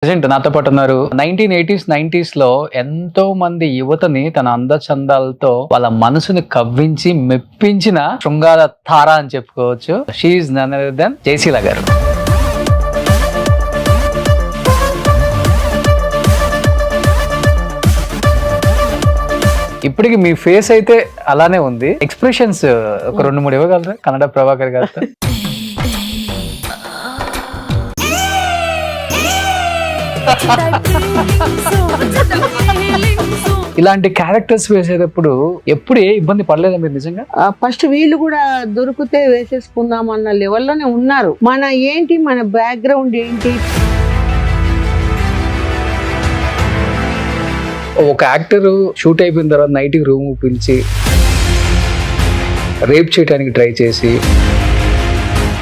Present నాతో పాటు ఉన్నారు. 1980s 90s లో ఎంతో మంది యువతని తన అందచందాలతో వాళ్ళ మనసుని కవ్వించి మెప్పించిన శృంగార తార అని చెప్పుకోవచ్చు. She is none other than Jayasheela garu. ఇప్పటికి మీ ఫేస్ అయితే అలానే ఉంది. ఎక్స్ప్రెషన్స్ ఒక 2-3 ఇవ్వగలరా కన్నడ ప్రభాకర్ గారితో? ఇలాంటి క్యారెక్టర్స్ వేసేటప్పుడు ఎప్పుడు ఏ ఇబ్బంది పడలేదా మీరు నిజంగా? ఫస్ట్ వీళ్ళు కూడా దొరికితే వేసేసుకుందాం అన్న లెవెల్లోనే ఉన్నారు. మన బ్యాక్గ్రౌండ్ ఏంటి? ఒక యాక్టర్ షూట్ అయిపోయిన తర్వాత నైట్ రూమ్ పిలిచి రేప్ చేయడానికి ట్రై చేసి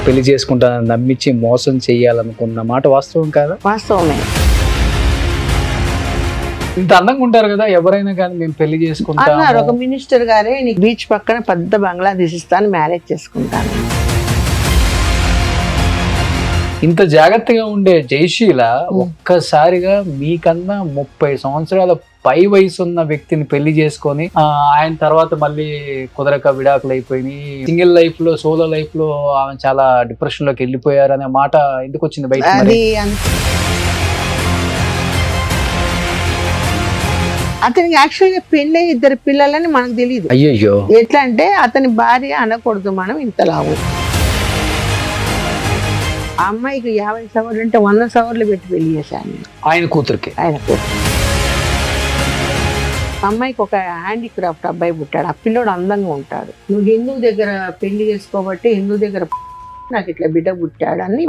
పెళ్లి చేసుకుంటానని నమ్మించి మోసం చెయ్యాలనుకున్న మాట వాస్తవం కాదా? వాస్తవమే. ఇంత అందంగా ఉంటారు కదా ఎవరైనా కానీ మేము పెళ్లి చేసుకుంటాం అన్నారు. ఒక మినిస్టర్ గారే నీకు బీచ్ పక్కన పెద్ద బంగ్లా తీసిస్తాను, మ్యారేజ్ చేసుకుంటాను. ఇంత జాగ్రత్తగా ఉండే జయశీల ఒక్కసారిగా మీకన్నా 30 సంవత్సరాల పై వయసు ఉన్న వ్యక్తిని పెళ్లి చేసుకొని ఆయన తర్వాత మళ్ళీ కుదరక విడాకులు అయిపోయి సింగిల్ లైఫ్ లో సోలో లైఫ్ లో ఆమె చాలా డిప్రెషన్ లోకి వెళ్ళిపోయారు అనే మాట ఎందుకు వచ్చింది బయట? అతనికి యాక్చువల్గా పెళ్ళి 2 పిల్లలని మనకు తెలియదు. అయ్యో, ఎట్లా అంటే అతని భార్య అనకూడదు మనం ఇంతలావు. ఆ అమ్మాయికి 50 సవర్లు అంటే 100 సవర్లు పెట్టి పెళ్లి చేశాను ఆయన కూతురికి. అమ్మాయికి ఒక హ్యాండీక్రాఫ్ట్ అబ్బాయి పుట్టాడు. ఆ పిల్లోడు అందంగా ఉంటాడు. నువ్వు హిందూ దగ్గర పెళ్లి చేసుకోబట్టి హిందూ దగ్గర నాకు ఇట్లా బిడ్డ పుట్టాడు అని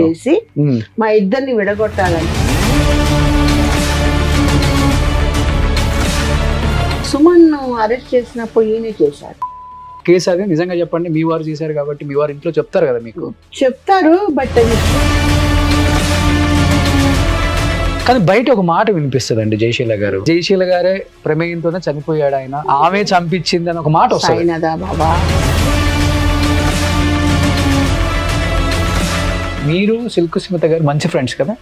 చేసి మా ఇద్దరిని విడగొట్టాలని సుమన్ అరెస్ట్ చేసినప్పుడు ఈయనే చేశాడు కేసు. అది నిజంగా చెప్పండి, మీ వారు చేశారు కాబట్టి మీ వారు ఇంట్లో చెప్తారు కదా మీకు? చెప్తారు, బట్ కానీ బయట ఒక మాట వినిపిస్తుందండి జయశీల గారు. జయశీల గారే ప్రమేయంతోనే చనిపోయాడు ఆయన, ఆమె చంపించింది అని ఒక మాట వస్తుంది. బాబా మీరు సిల్క్ స్మిత గారు మంచి ఫ్రెండ్స్ కదా,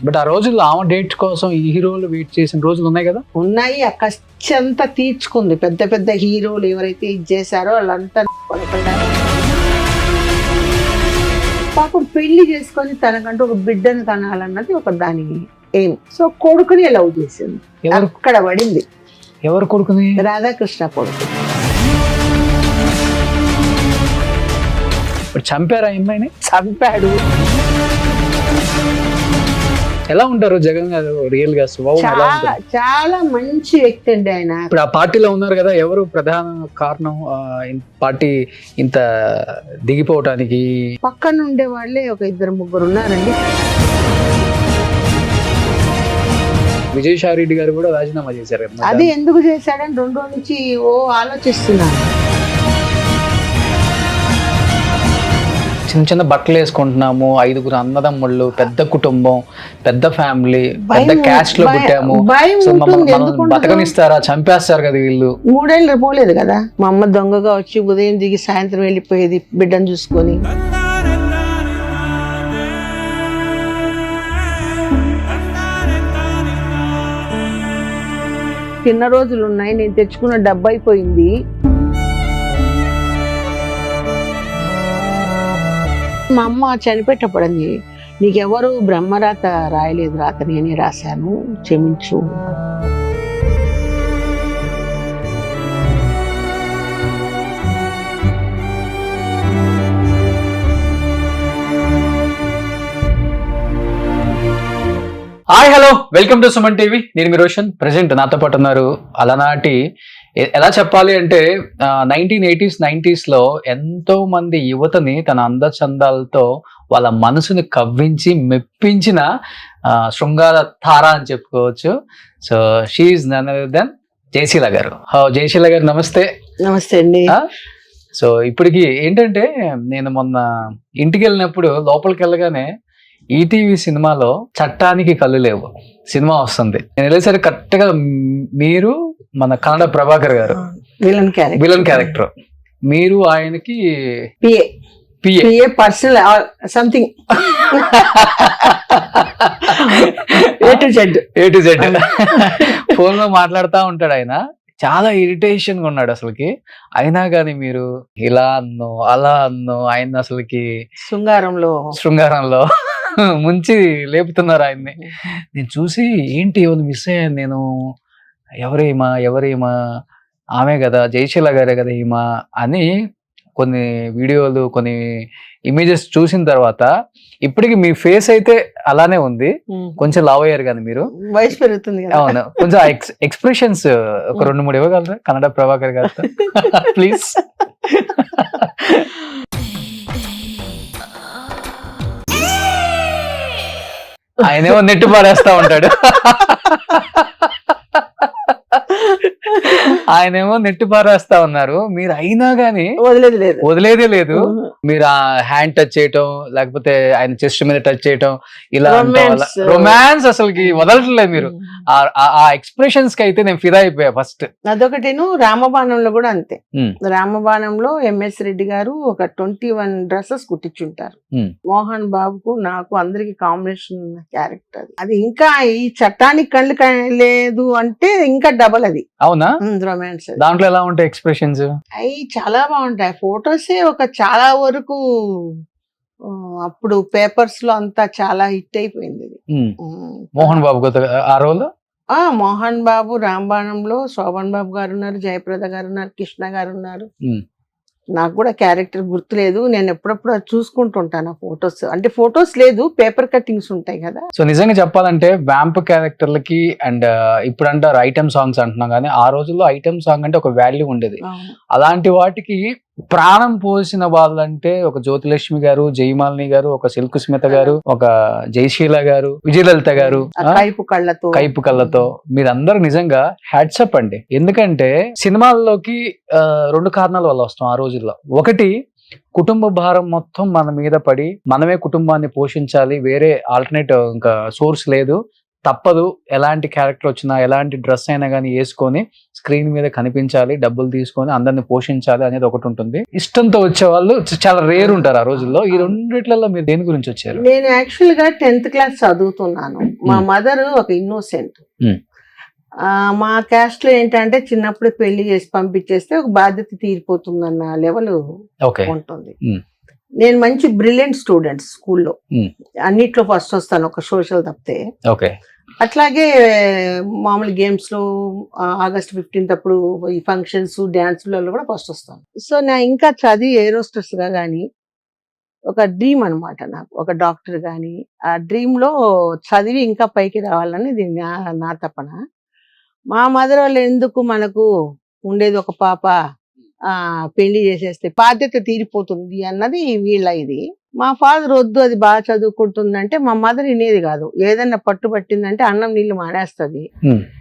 బట్ ఆ రోజుల్లో ఆమె డేట్ కోసం ఈ హీరోలు వెయిట్ చేసిన రోజులు ఉన్నాయి కదా? ఉన్నాయి. ఆ కష్టంతా తీర్చుకుంది. పెద్ద పెద్ద హీరోలు ఎవరైతే ఇది చేశారో వాళ్ళంతా పాపం పెళ్లి చేసుకొని తనకంటూ ఒక బిడ్డను కనాలన్నది ఒక దాని ఏం. సో కొడుకుని లవ్ చేసింది. అక్కడ పడింది. ఎవరు కొడుకుని? రాధాకృష్ణ కొడుకు. చంపారా అమ్మాయిని? చంపాడు. ఎలా ఉంటారు జగన్ గారు రియల్ గా? చాలా మంచి వ్యక్తి అండి ఆయన. ఇప్పుడు ఆ పార్టీలో ఉన్నారు కదా, ఎవరు ప్రధాన కారణం పార్టీ ఇంత దిగిపోవటానికి? పక్కన ఉండే వాళ్ళే ఒక 2-3 ఉన్నారండి. విజయసాయి రెడ్డి గారు కూడా రాజీనామా చేశారు కదా. అది ఎందుకు చేశాడని 2 రోజుల నుంచి ఆలోచిస్తున్నాను. చిన్న చిన్న బట్టలు వేసుకుంటున్నాము, 5 అన్నదమ్ముళ్ళు, పెద్ద కుటుంబం, పెద్ద ఫ్యామిలీ, పెద్ద క్యాస్ట్ లో పుట్టాము, బతకనిస్తారా? చంపేస్తారు కదా వీళ్ళు. 3 ఏళ్ళు పోలేదు కదా. మా అమ్మ దొంగగా వచ్చి ఉదయం దిగి సాయంత్రం వెళ్ళిపోయేది బిడ్డను చూసుకొని. చిన్న రోజులు ఉన్నాయి. నేను తెచ్చుకున్న డబ్బు అయిపోయింది. మా అమ్మ చనిపెట్టపడింది. నీకెవరు బ్రహ్మరాత రాయలేదు, రాత నేనే రాశాను, క్షమించు. Hi, hello, welcome to Suman TV. నేను మీ రోషన్. ప్రెజెంట్ నాతో పాటు ఉన్నారు అలనాటి, ఎలా చెప్పాలి అంటే 1980s 90s లో ఎంతో మంది యువతని తన అందచందాలతో వాళ్ళ మనసుని కవ్వించి మెప్పించిన శృంగార తార అని చెప్పుకోవచ్చు. So she is none other than Jayasheela garu. Jayasheela గారు నమస్తే. నమస్తే అండి. సో ఇప్పటికి ఏంటంటే, నేను మొన్న ఇంటికి వెళ్ళినప్పుడు లోపలికి వెళ్ళగానే ఈటీవీ సినిమాలో చట్టానికి కళ్ళు లేవు సినిమా వస్తుంది. నేను వెళ్ళేసరికి కరెక్ట్ గా మీరు మన కన్నడ ప్రభాకర్ గారు విలన్ క్యారెక్టర్, మీరు ఆయనకి PA personal something A to Z phone లో మాట్లాడుతూ ఉంటాడు ఆయన. చాలా ఇరిటేషన్ గా ఉన్నాడు అసలుకి. అయినా కానీ మీరు ఇలా అన్నో అలా అన్నో ఆయన అసలుకి శృంగారంలో ముంచి లేపుతున్నారు ఆయన్ని. నేను చూసి ఏంటి ఎవరు మిస్ అయ్యాను నేను, ఎవరేమా ఆమె కదా, జయశీల గారే కదా ఈమా అని కొన్ని వీడియోలు కొన్ని ఇమేజెస్ చూసిన తర్వాత ఇప్పటికి మీ ఫేస్ అయితే అలానే ఉంది, కొంచెం లావ్ అయ్యారు కానీ మీరు, వయసు పెరుగుతుంది. అవును, కొంచెం ఎక్స్ప్రెషన్స్ ఒక 2-3 ఇవ్వగలరా కన్నడ ప్రభాకర్ గారితో ప్లీజ్? ఆయనేమో నెట్టు పారేస్తా ఉంటాడు, ఆయనేమో నెట్టు పారేస్తా ఉన్నారు, మీరు అయినా గానీ వదిలేదే లేదు. మీరు ఆ హ్యాండ్ టచ్ చేయటం, లేకపోతే ఆయన చెస్ట్ మీద టచ్ చేయటం, ఇలా రొమాన్స్ అసలుకి వదలట్లేదు మీరు. ఆ ఎక్స్ప్రెషన్స్ కి అయితే నేను ఫిదా అయిపోయా ఫస్ట్. అదొకటిను. రామబాణంలో కూడా అంతే. రామబాణంలో ఎంఎస్ రెడ్డి గారు ఒక 21 డ్రెస్సెస్ కుట్టించుంటారు. మోహన్ బాబుకు నాకు అందరికి కాంబినేషన్ క్యారెక్టర్ అది. ఇంకా ఈ చట్టానికి కళ్ళు లేదు అంటే ఇంకా డబల్ అది. అవునా? రొమాన్స్. దాంట్లో ఎలా ఉంటాయి ఎక్స్ప్రెషన్స్? అవి చాలా బాగుంటాయి. ఫొటోసే ఒక చాలా వరకు అప్పుడు పేపర్స్ లో అంతా చాలా హిట్ అయిపోయింది. మోహన్ బాబు ఆ రోల్. మోహన్ బాబు రాంబాణంలో శోభన్ బాబు గారు ఉన్నారు, జయప్రద గారు ఉన్నారు, కృష్ణ గారు ఉన్నారు. నాకు కూడా క్యారెక్టర్ గుర్తులేదు, నేను ఎప్పుడప్పుడు చూసుకుంటుంటాను ఫొటోస్. అంటే ఫొటోస్ లేదు, పేపర్ కట్టింగ్స్ ఉంటాయి కదా. సో నిజంగా చెప్పాలంటే వ్యాంప్ క్యారెక్టర్లకి అండ్ ఇప్పుడు అంటారు ఐటమ్ సాంగ్స్ అంటున్నాం, కానీ ఆ రోజుల్లో ఐటమ్ సాంగ్ అంటే ఒక వాల్యూ ఉండేది. అలాంటి వాటికి ప్రాణం పోసిన వాళ్ళంటే ఒక జ్యోతిలక్ష్మి గారు, జయమాలిని గారు, ఒక సిల్క్ స్మిత గారు, ఒక జయశీల గారు, విజయలలిత గారు, కైపు కళ్ళతో మీరందరూ నిజంగా హ్యాట్సప్ అండి. ఎందుకంటే సినిమాల్లోకి 2 కారణాల వల్ల వస్తాం ఆ రోజుల్లో. ఒకటి, కుటుంబ భారం మొత్తం మన మీద పడి మనమే కుటుంబాన్ని పోషించాలి, వేరే ఆల్టర్నేటివ్ ఇంకా సోర్స్ లేదు, తప్పదు, ఎలాంటి క్యారెక్టర్ వచ్చినా ఎలాంటి డ్రెస్ అయినా కానీ వేసుకొని స్క్రీన్ మీద కనిపించాలి, డబ్బులు తీసుకొని అందరిని పోషించాలి అనేది ఒకటి ఉంటుంది. ఇష్టంతో వచ్చే వాళ్ళు చాలా రేర్ ఉంటారు ఆ రోజుల్లో. ఈ రెండిట్లలో మీరు దేని గురించి వచ్చారు? నేను యాక్చువల్ గా 10th క్లాస్ చదువుతున్నాను. మా మదర్ ఒక ఇన్నోసెంట్. మా క్యాస్ట్ లో ఏంటంటే చిన్నప్పుడు పెళ్లి చేసి పంపించేస్తే ఒక బాధ్యత తీరిపోతుందన్న లెవెల్ ఉంటుంది. నేను మంచి బ్రిలియంట్ స్టూడెంట్ స్కూల్లో, అన్నిట్లో ఫస్ట్ వస్తాను, ఒక సోషల్ తప్పితే. అట్లాగే మామూలు గేమ్స్ లో ఆగస్ట్ 15th అప్పుడు ఈ ఫంక్షన్స్ డాన్స్లలో కూడా ఫస్ట్ వస్తాను. సో నా ఇంకా చదివి ఏరోస్టర్స్ గా కానీ ఒక డ్రీమ్ అనమాట నాకు, ఒక డాక్టర్ గాని. ఆ డ్రీమ్ లో చదివి ఇంకా పైకి రావాలని నా తపన. మా మదర్ వాళ్ళు ఎందుకు మనకు ఉండేది ఒక పాప, పెళ్లి చేసేస్తే బాధ్యత తీరిపోతుంది అన్నది వీళ్ళ ఇది. మా ఫాదర్ వద్దు, అది బాగా చదువుకుంటుందంటే మా మదర్ వినేది కాదు. ఏదన్నా పట్టుబట్టిందంటే అన్నం నీళ్లు మానేస్తుంది.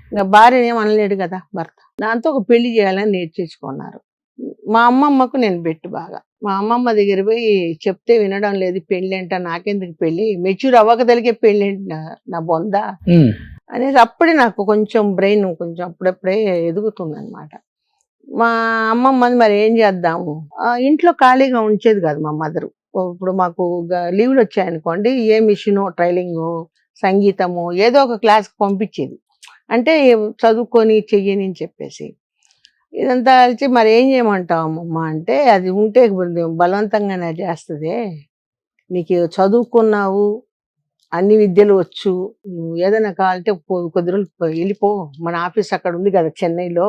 ఇంకా భార్యనేం అనలేడు కదా భర్త. దాంతో ఒక పెళ్లి చేయాలని నేర్చేసుకున్నారు. మా అమ్మమ్మకు నేను బెట్టు బాగా. మా అమ్మమ్మ దగ్గర పోయి చెప్తే వినడం లేదు, పెళ్లి అంట, నాకెందుకు పెళ్లి, మెచ్యూర్ అవ్వకదలిగే పెళ్లి నా బొంద అనేసి అప్పుడే నాకు కొంచెం బ్రెయిన్ కొంచెం అప్పుడప్పుడే ఎదుగుతుంది అనమాట. మా అమ్మమ్మని మరి ఏం చేద్దాము, ఇంట్లో ఖాళీగా ఉంచేది కాదు మా మదరు. ఇప్పుడు మాకు లీవ్లు వచ్చాయనుకోండి, ఏ మిషను, ట్రైలింగ్, సంగీతము ఏదో ఒక క్లాస్కి పంపించేది. అంటే చదువుకొని చెయ్యని అని చెప్పేసి. ఇదంతా కలిసి మరి ఏం చేయమంటావు అమ్మమ్మ అంటే, అది ఉంటే బలవంతంగానే చేస్తుంది, నీకు చదువుకున్నావు, అన్ని విద్యలు వచ్చు, నువ్వు ఏదైనా కావాలంటే కొద్ది రోజులు వెళ్ళిపో, మన ఆఫీస్ అక్కడ ఉంది కదా చెన్నైలో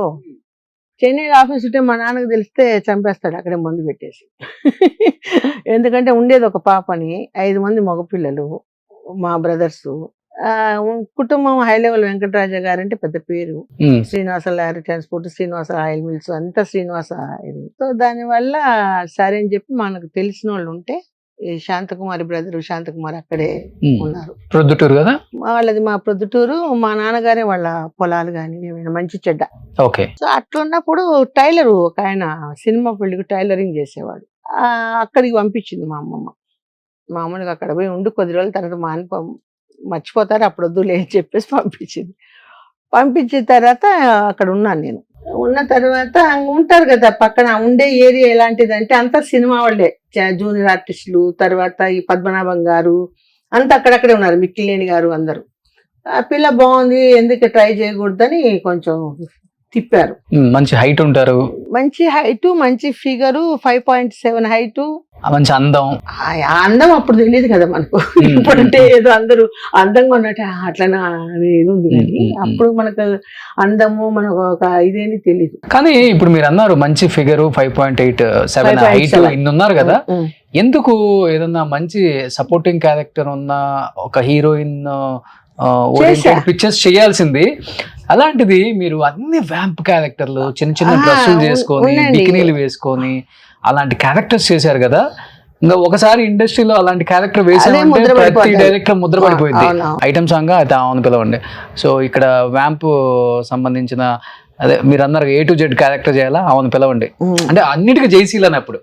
ఆఫీస్ ఉంటే మా నాన్నకు తెలిస్తే చంపేస్తాడు అక్కడే మందు పెట్టేసి. ఎందుకంటే ఉండేది ఒక పాపని, 5 మంది మగపిల్లలు, మా బ్రదర్స్. కుటుంబం హై లెవెల్. వెంకటరాజ గారు అంటే పెద్ద పేరు, Srinivasa lorry transport, Srinivasa oil mills, అంతా శ్రీనివాస ఇది. సో దానివల్ల సరే అని చెప్పి మనకు తెలిసిన వాళ్ళు ఉంటే, శాంతకుమారి బ్రదర్ శాంతకుమారి అక్కడే ఉన్నారు, ప్రొద్దుటూరు కదా వాళ్ళది. మా ప్రొద్దుటూరు. మా నాన్నగారే వాళ్ళ పొలాలు కానీ మంచి చెడ్డ. సో అట్లున్నప్పుడు టైలర్ ఒక ఆయన సినిమా పెళ్లికి టైలరింగ్ చేసేవాడు. అక్కడికి పంపించింది మా అమ్మమ్మ. మామూలుగా అక్కడ పోయి ఉండి కొద్ది రోజుల తర్వాత మర్చిపోతారు, అప్పుడు వద్దులే అని చెప్పేసి పంపించింది. పంపించిన తర్వాత అక్కడ ఉన్నాను నేను. ఉన్న తర్వాత ఉంటారు కదా పక్కన ఉండే ఏరియా ఎలాంటిదంటే అంతా సినిమా వాళ్ళే, జూనియర్ ఆర్టిస్టులు, తర్వాత ఈ పద్మనాభం గారు అంతా అక్కడక్కడే ఉన్నారు, మిక్కిలేని గారు అందరూ. ఆ పిల్ల బాగుంది ఎందుకు ట్రై చేయకూడదని కొంచెం తిప్పారు. మంచి హైట్ ఉంటారు, మంచి హైట్, మంచి ఫిగరు, 5.7 హైట్, మంచి అందం. ఆ అందం అప్పుడు తెలియదు కదా మనకు. ఇప్పుడంటే ఏదో అందరూ అందంగా ఉన్నట్టు అట్లనా అనేది ఉంది కానీ అప్పుడు మనకు అందము మనకు ఒక ఇదేని తెలియదు. కానీ ఇప్పుడు మీరు అన్నారు మంచి ఫిగర్ 5.87 హైట్ ఇన్ని ఉన్నారు కదా, ఎందుకు ఏదన్నా మంచి సపోర్టింగ్ క్యారెక్టర్ ఉన్న ఒక హీరోయిన్ పిక్చర్స్ చేయాల్సింది, అలాంటిది మీరు అన్ని వ్యాంప్ క్యారెక్టర్లు చిన్న చిన్న డ్రెస్సులు చేసుకొని బికినీలు వేసుకొని అలాంటి క్యారెక్టర్స్ చేశారు కదా, ఇంకా ఒకసారి ఇండస్ట్రీలో అలాంటి క్యారెక్టర్ వేసామంటే ప్రతి డైరెక్టర్ ముద్ర పడిపోయింది. ఐటమ్ సాంగ్ అయితే అవును పిలవండి. సో ఇక్కడ వ్యాంప్ సంబంధించిన అదే మీరు అన్నారు A to Z క్యారెక్టర్ చేయాలా, అవును పిలవండి అంటే అన్నిటికీ జయశీలని అప్పుడు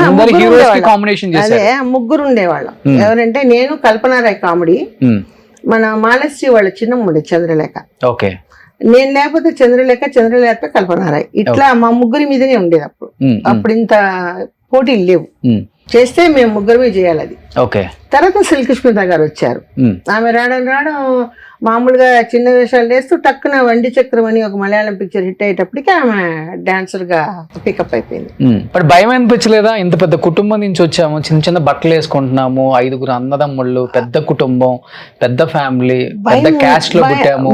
అందరు హీరోస్ కి కాంబినేషన్ చేశారు. ముగ్గురు ఉండేవాళ్ళం. ఎవరంటే నేను, కల్పనారాయ్ కామెడీ, మన మాలశ్రీ వాళ్ళ చిన్నమ్ముడి చంద్రలేఖ, ఓకే, నేను లేకపోతే చంద్రలేఖ కల్పనారాయ్, ఇట్లా మా ముగ్గురి మీదనే ఉండేది అప్పుడు. అప్పుడు ఇంత పోటీలు లేవు, చేస్తే మేము ముగ్గురమే చేయాలి అది. ఓకే. తర్వాత శ్రీకృష్ణ గారు వచ్చారు, ఆమె రావడం మామూలుగా చిన్న వేషాలు వేస్తూ టక్కున వండి చక్రం అని ఒక మలయాళం పిక్చర్ హిట్ అయ్యేటప్పటికి ఆమె డాన్సర్ గా పికప్ అయిపోయింది. బట్ భయం అనిపించలేదా? ఇంత పెద్ద కుటుంబం నుంచి వచ్చాము, చిన్న చిన్న బట్టలు వేసుకుంటున్నాము, 5 అన్నదమ్ముళ్ళు, పెద్ద కుటుంబం, పెద్ద ఫ్యామిలీ, పెద్ద క్యాస్ట్ లో పుట్టాము,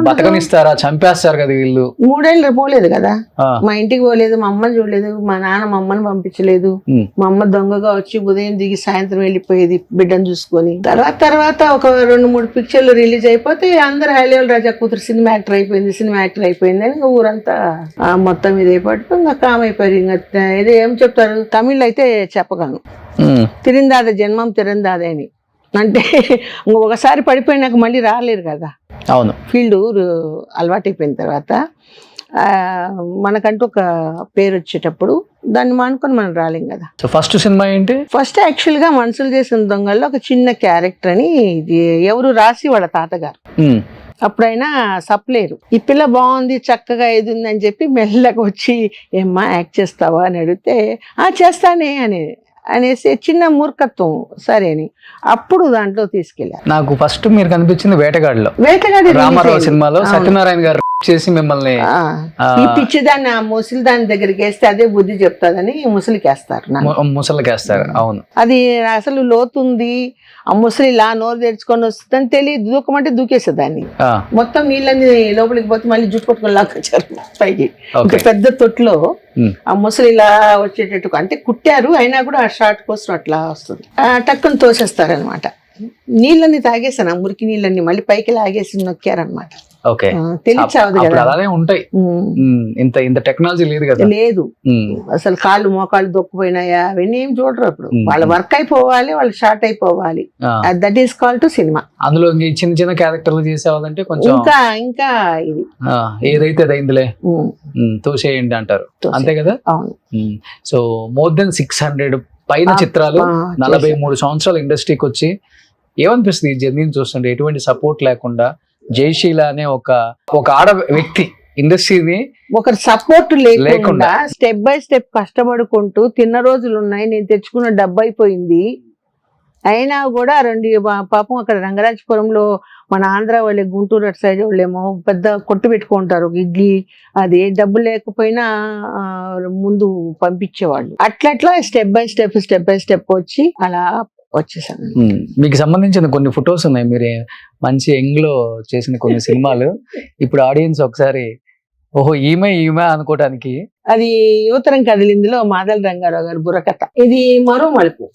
బతకనిస్తారా, చంపేస్తారు కదా వీళ్ళు. 3 ఏళ్ళు పోలేదు కదా, మా ఇంటికి పోలేదు, మా అమ్మని చూడలేదు, మా నాన్న మా అమ్మని పంపించలేదు, మా అమ్మ దొంగగా వచ్చి ఉదయం దిగి సాయంత్రం వెళ్ళిపోయేది బిడ్డను చూసుకొని. తర్వాత ఒక 2-3 పిక్చర్లు రిలీజ్ అయిపోతే అందరు హైలెవెల్ రాజా కూతురు సినిమా యాక్టర్ అయిపోయింది అని ఊరంతా మొత్తం ఇది అయిపోయి ఇంకా కామ్ అయిపోయారు. ఇంకా ఇది ఏం చెప్తారు, తమిళ్ అయితే చెప్పగలను, తిరిందాద జన్మం తిరిందాదే అని. అంటే ఒకసారి పడిపోయినాక మళ్ళీ రాలేరు కదా, అవును, ఫీల్డ్ అలవాటైపోయిన తర్వాత మనకంటూ ఒక పేరు వచ్చేటప్పుడు దాన్ని మానుకొని మనం రాలేం కదా. సో ఫస్ట్ సినిమా ఏంటి? ఫస్ట్ యాక్చువల్ గా మనసులు చేసిన దొంగల్లో ఒక చిన్న క్యారెక్టర్ అని, ఇది ఎవరు రాసి వాళ్ళ తాతగారు, అప్పుడైనా సప్లేరు. ఈ పిల్ల బాగుంది చక్కగా ఇది ఉంది అని చెప్పి మెల్లగా వచ్చి ఏమ్మా యాక్ట్ చేస్తావా అని అడిగితే చేస్తానే అనేసి చిన్న మూర్ఖత్వం సరే అని అప్పుడు దాంట్లో తీసుకెళ్ళారు. నాకు ఫస్ట్ మీరు కనిపించింది వేటగాడిలో, వేటగాడి రామారావు సినిమాలో సత్యనారాయణ గారు చేసి మిమ్మల్ని ఈ పిచ్చి దాన్ని ఆ ముసలి దాని దగ్గరికి వేస్తే అదే బుద్ధి చెప్తాదని ముసలికేస్తారు. అవును, అది అసలు లోతుంది, ఆ ముసలి ఇలా నోరు తెరుచుకొని వస్తుందని తెలియదు, దూకమంటే దూకేసేదాన్ని, మొత్తం నీళ్ళని లోపలికి పోతే మళ్ళీ జుట్టు పట్టుకొని లాక్కొచ్చారు పైకి. పెద్ద తొట్టులో ఆ ముసలి ఇలా వచ్చేటట్టు అంటే కుట్టారు, అయినా కూడా ఆ షార్ట్ కోసం అట్లా వస్తుంది, టక్కుని తోసేస్తారు అనమాట. నీళ్ళని తాగేసాను, ఆ మురికి నీళ్ళని మళ్ళీ పైకి లాగేసి నొక్కారనమాట. ఓకే, తెలియచావదు కదా, అలానే ఉంటాయి. ఇంత టెక్నాలజీ లేదు కదా, లేదు అసలు. కాళ్ళు మోకాళ్ళు దొక్కుపోయినాయా అవన్నీ ఏం చూడరు అప్పుడు, వాళ్ళ వర్క్ అయిపోవాలి, వాళ్ళు షార్ట్ అయిపోవాలి. That is call to cinema. అందులో చిన్న చిన్న క్యారెక్టర్లు చేసేవాళ్ళంటే కొంచెం ఇంకా ఇది ఏదైతే అదైందిలే తోసేయండి అంటారు, అంతే కదా. సో మోర్ దెన్ 600 పైన చిత్రాలు, 43 సంవత్సరాలు ఇండస్ట్రీకి వచ్చి ఏమనిపిస్తుంది ఈ జర్నీని చూస్తుంటే? ఎటువంటి సపోర్ట్ లేకుండా జయశీల అనే ఒక ఆడ వ్యక్తి ఇండస్ట్రీని ఒకరి సపోర్ట్ లేకుండా స్టెప్ బై స్టెప్ కష్టపడుకుంటూ తిన్న రోజులు ఉన్నాయి. నేను తెచ్చుకున్న డబ్బు అయిపోయింది, అయినా కూడా పాపం అక్కడ రంగరాజపురంలో మన ఆంధ్ర వాళ్ళే, గుంటూరు అటు సైడ్ వాళ్ళేమో పెద్ద కొట్టు పెట్టుకుంటారు ఇడ్లీ, అది డబ్బు లేకపోయినా ముందు పంపించేవాళ్ళు. అట్లా స్టెప్ బై స్టెప్ వచ్చి అలా వచ్చేసాను. మీకు సంబంధించిన కొన్ని ఫొటోస్ ఉన్నాయి, మీరు మంచి యంగ్ లో చేసిన కొన్ని సినిమాలు. ఇప్పుడు ఆడియన్స్ ఒకసారి ఓహో ఈమె అనుకోవటానికి, అది యువతరం కదిలిందిలో మాదల రంగారావు గారు బుర్రకథ, ఇది మరో మలుపు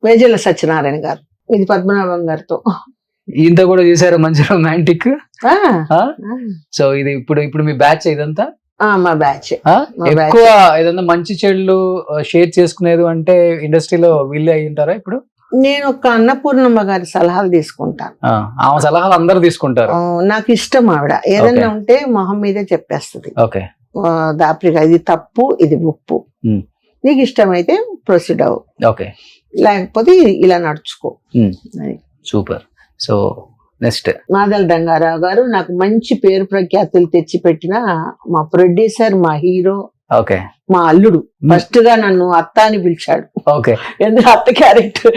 వేజల సత్యనారాయణ గారు, ఇది పద్మనాభం గారితో ఇంత కూడా చేశారు, మంచి రొమాంటిక్. సో ఇది ఇప్పుడు మీ బ్యాచ్ ఇదంతా? మా బ్యాచ్. ఎక్కువ ఏదన్నా మంచి చెడులు షేర్ చేసుకునేది అంటే ఇండస్ట్రీలో వీళ్ళే అయి ఉంటారా ఇప్పుడు? నేను ఒక అన్నపూర్ణమ్మ గారి సలహాలు తీసుకుంటాను, ఆమె సలహాలు అందరు తీసుకుంటారు. నాకు ఇష్టం ఆవిడ, ఏదన్నా ఉంటే మొహం మీదే చెప్పేస్తుంది. దాప్రిగా ఇది తప్పు, ఇది ఉప్పు, నీకు ఇష్టమైతే ప్రొసీడ్ అవ్వు, లేకపోతే ఇలా నడుచుకో. Super. So next Madala Rangarao garu నాకు మంచి పేరు ప్రఖ్యాతులు తెచ్చిపెట్టిన మా ప్రొడ్యూసర్, మా హీరో, ఓకే మా అల్లుడు. ఫస్ట్ గా నన్ను అత్త అని పిలిచాడు. ఓకే ఎందుకు అత్త క్యారెక్టర్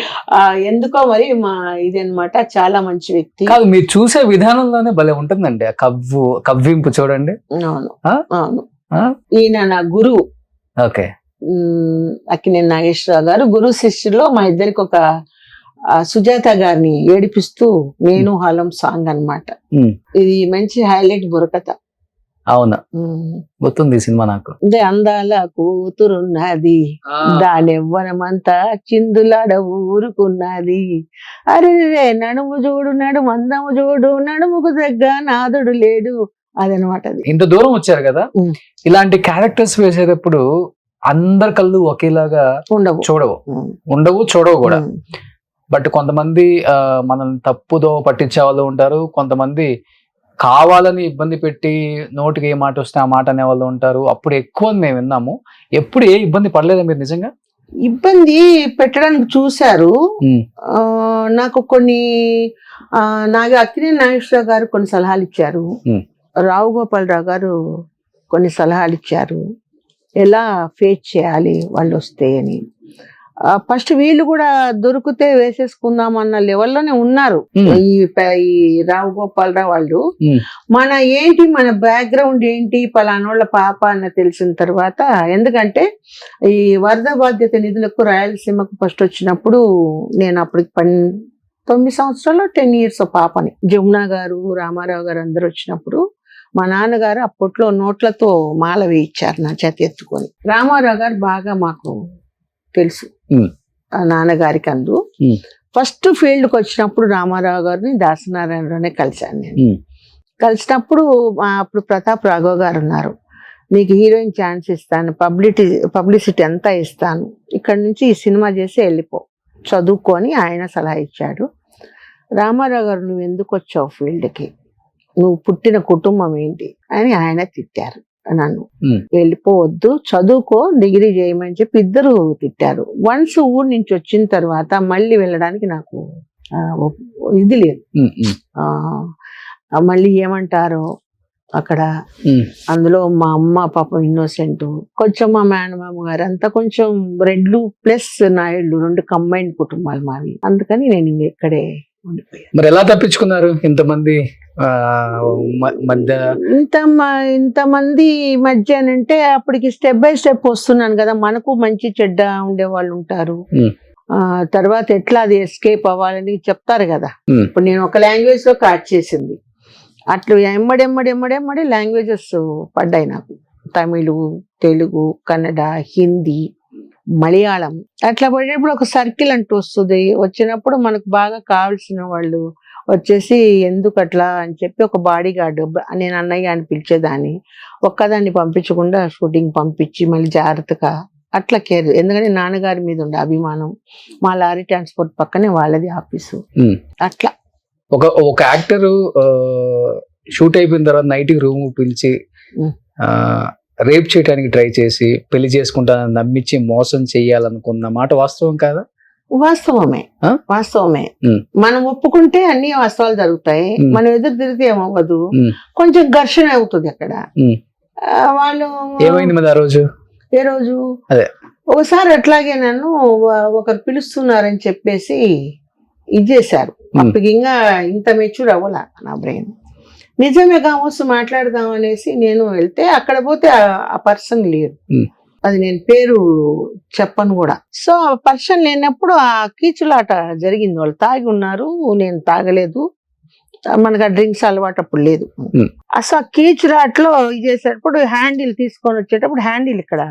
ఎందుకో మరి మా ఇది అన్నమాట. చాలా మంచి వ్యక్తి. కాదు, మీరు చూసే విధానంలోనే భలే ఉంటుందండి ఆ కవ్వింపు చూడండి. అవును ఆ? అవును. ఆ? ఈయన నా గురువు ఓకే అక్కినేని నాగేశ్వరరావు గారు. గురు శిష్యులో మా ఇద్దరికి ఒక సుజాత గారిని ఏడిపిస్తూ నేను హాలం సాంగ్ అన్నమాట. ఉమ్. ఇది మంచి హైలైట్ బుర్రకథ. అవునా, గుర్తుంది ఈ సినిమా నాకు. అదే అందాల కూతురున్నది, దానెవ్వనమంతా చిందులాడ ఊరుకున్నది, అరే నడుము చూడు, నడుము అందము చూడు, నడుముకు దగ్గ నాదుడు లేడు. అదనమాట. అది ఇంత దూరం వచ్చారు కదా, ఉమ్. ఇలాంటి క్యారెక్టర్స్ వేసేటప్పుడు అందరి కళ్ళు ఒకేలాగా ఉండవు. చూడవు కూడా. బట్ కొంతమంది మనల్ని తప్పుదో పట్టించే వాళ్ళు ఉంటారు, కొంతమంది కావాలని ఇబ్బంది పెట్టి నోటికి ఏ మాట వస్తే ఆ మాట అనే వాళ్ళు ఉంటారు. అప్పుడు ఎక్కువ మేము విన్నాము. ఎప్పుడు ఏ ఇబ్బంది పడలేదా మీరు నిజంగా? ఇబ్బంది పెట్టడానికి చూశారు. నాకు కొన్ని అక్కినేని నాగేశ్వరరావు గారు కొన్ని సలహాలు ఇచ్చారు. రావు గోపాలరావు గారు కొన్ని సలహాలు ఇచ్చారు, ఎలా ఫేస్ చేయాలి వాళ్ళు వస్తే అని. ఫస్ట్ వీళ్ళు కూడా దొరికితే వేసేసుకుందాం అన్న లెవెల్లోనే ఉన్నారు. ఈ రావు గోపాలరావు వాళ్ళు మన బ్యాక్గ్రౌండ్ ఏంటి, పలానోళ్ళ పాప అన్న తెలిసిన తర్వాత. ఎందుకంటే ఈ వరద బాధ్యత నిధులకు రాయలసీమకు ఫస్ట్ వచ్చినప్పుడు నేను అప్పటికి 9 సంవత్సరాలు 10 years పాపని. జమునా గారు, రామారావు గారు అందరు వచ్చినప్పుడు మా నాన్నగారు అప్పట్లో నోట్లతో మాల వేయించారు నా చేతి ఎత్తుకొని. రామారావు గారు బాగా మాకు తెలుసు, నాన్నగారికి. అందు ఫస్ట్ ఫీల్డ్కి వచ్చినప్పుడు రామారావు గారిని దాసనారాయణలోనే కలిశాను నేను. కలిసినప్పుడు అప్పుడు ప్రతాప్ రాఘవ్ గారు ఉన్నారు, నీకు హీరోయిన్ ఛాన్స్ ఇస్తాను, పబ్లిసిటీ అంతా ఇస్తాను, ఇక్కడ నుంచి ఈ సినిమా చేసి వెళ్ళిపో, చదువుకొని ఆయన సలహా ఇచ్చాడు. రామారావు గారు నువ్వు ఎందుకు వచ్చావు ఫీల్డ్కి, నువ్వు పుట్టిన కుటుంబం ఏంటి అని ఆయన తిట్టారు నన్ను. వెళ్ళిపోవద్దు, చదువుకో, డిగ్రీ చేయమని చెప్పి ఇద్దరు తిట్టారు. వన్స్ ఊరు నుంచి వచ్చిన తర్వాత మళ్ళీ వెళ్ళడానికి నాకు ఇది లేదు. మళ్ళీ ఏమంటారో అక్కడ. అందులో మా అమ్మ పాపం ఇన్నోసెంట్, కొంచెం మా మేనమామ గారు అంతా కొంచెం రెడ్లు ప్లస్ నాయుళ్ళు, 2 కంబైన్డ్ కుటుంబాలు మావి. అందుకని నేను ఇక్కడే ఉండిపోయాను. మరి ఎలా తప్పించుకున్నారు ఇంతమంది మధ్య? ఇంతమంది మధ్య అంటే అప్పటికి స్టెప్ బై స్టెప్ వస్తున్నాను కదా, మనకు మంచి చెడ్డ ఉండే వాళ్ళు ఉంటారు. తర్వాత ఎట్లా అది ఎస్కేప్ అవ్వాలని చెప్తారు కదా. ఇప్పుడు నేను ఒక లాంగ్వేజ్ లో కాట్ చేసింది, అట్లు ఎమ్మడెమ్మడి లాంగ్వేజెస్ పడ్డాయి నాకు. తమిళు, తెలుగు, కన్నడ, హిందీ, మలయాళం. అట్లా పడేటప్పుడు ఒక సర్కిల్ అంటూ వస్తుంది. వచ్చినప్పుడు మనకు బాగా కావాల్సిన వాళ్ళు వచ్చేసి ఎందుకు అట్లా అని చెప్పి ఒక బాడీ గార్డ్, నేను అన్నయ్య అని పిలిచేదాన్ని, ఒక్కదాన్ని పంపించకుండా షూటింగ్ పంపించి మళ్ళీ జాగ్రత్తగా అట్లా కేర్. ఎందుకంటే నాన్నగారి మీద ఉండే అభిమానం. మా లారీ ట్రాన్స్పోర్ట్ పక్కనే వాళ్ళది ఆఫీసు. అట్లా ఒక యాక్టర్ షూట్ అయిపోయిన తర్వాత నైట్ రూమ్ పిలిచి రేప్ చేయడానికి ట్రై చేసి పెళ్లి చేసుకుంటానని నమ్మించి మోసం చెయ్యాలనుకున్న మాట వాస్తవం కాదా? వాస్తవమే. మనం ఒప్పుకుంటే అన్ని వాస్తవాలు జరుగుతాయి, మనం ఎదురు తిరిగితే ఏమవ్వదు, కొంచెం ఘర్షణ అవుతుంది అక్కడ. వాళ్ళు ఏమైంది మరి ఆ రోజు? ఏ రోజు ఒకసారి అట్లాగే నన్ను ఒకరు పిలుస్తున్నారని చెప్పేసి ఇది చేశారు. అప్పటికి ఇంకా ఇంత మెచ్యూర్ అవ్వాల నా బ్రెయిన్. నిజమే కావచ్చు మాట్లాడదాం అనేసి నేను వెళ్తే అక్కడ పోతే ఆ పర్సన్ లేరు. అది నేను పేరు చెప్పను కూడా. సో ఆ పర్సన్ లేనప్పుడు ఆ కీచులాట జరిగింది. వాళ్ళు తాగి ఉన్నారు, నేను తాగలేదు, మనకు ఆ డ్రింక్స్ అలవాటు అప్పుడు లేదు. అసలు ఆ కీచులాటలో ఇది చేసేటప్పుడు హ్యాండిల్ తీసుకొని వచ్చేటప్పుడు హ్యాండిల్ ఇక్కడ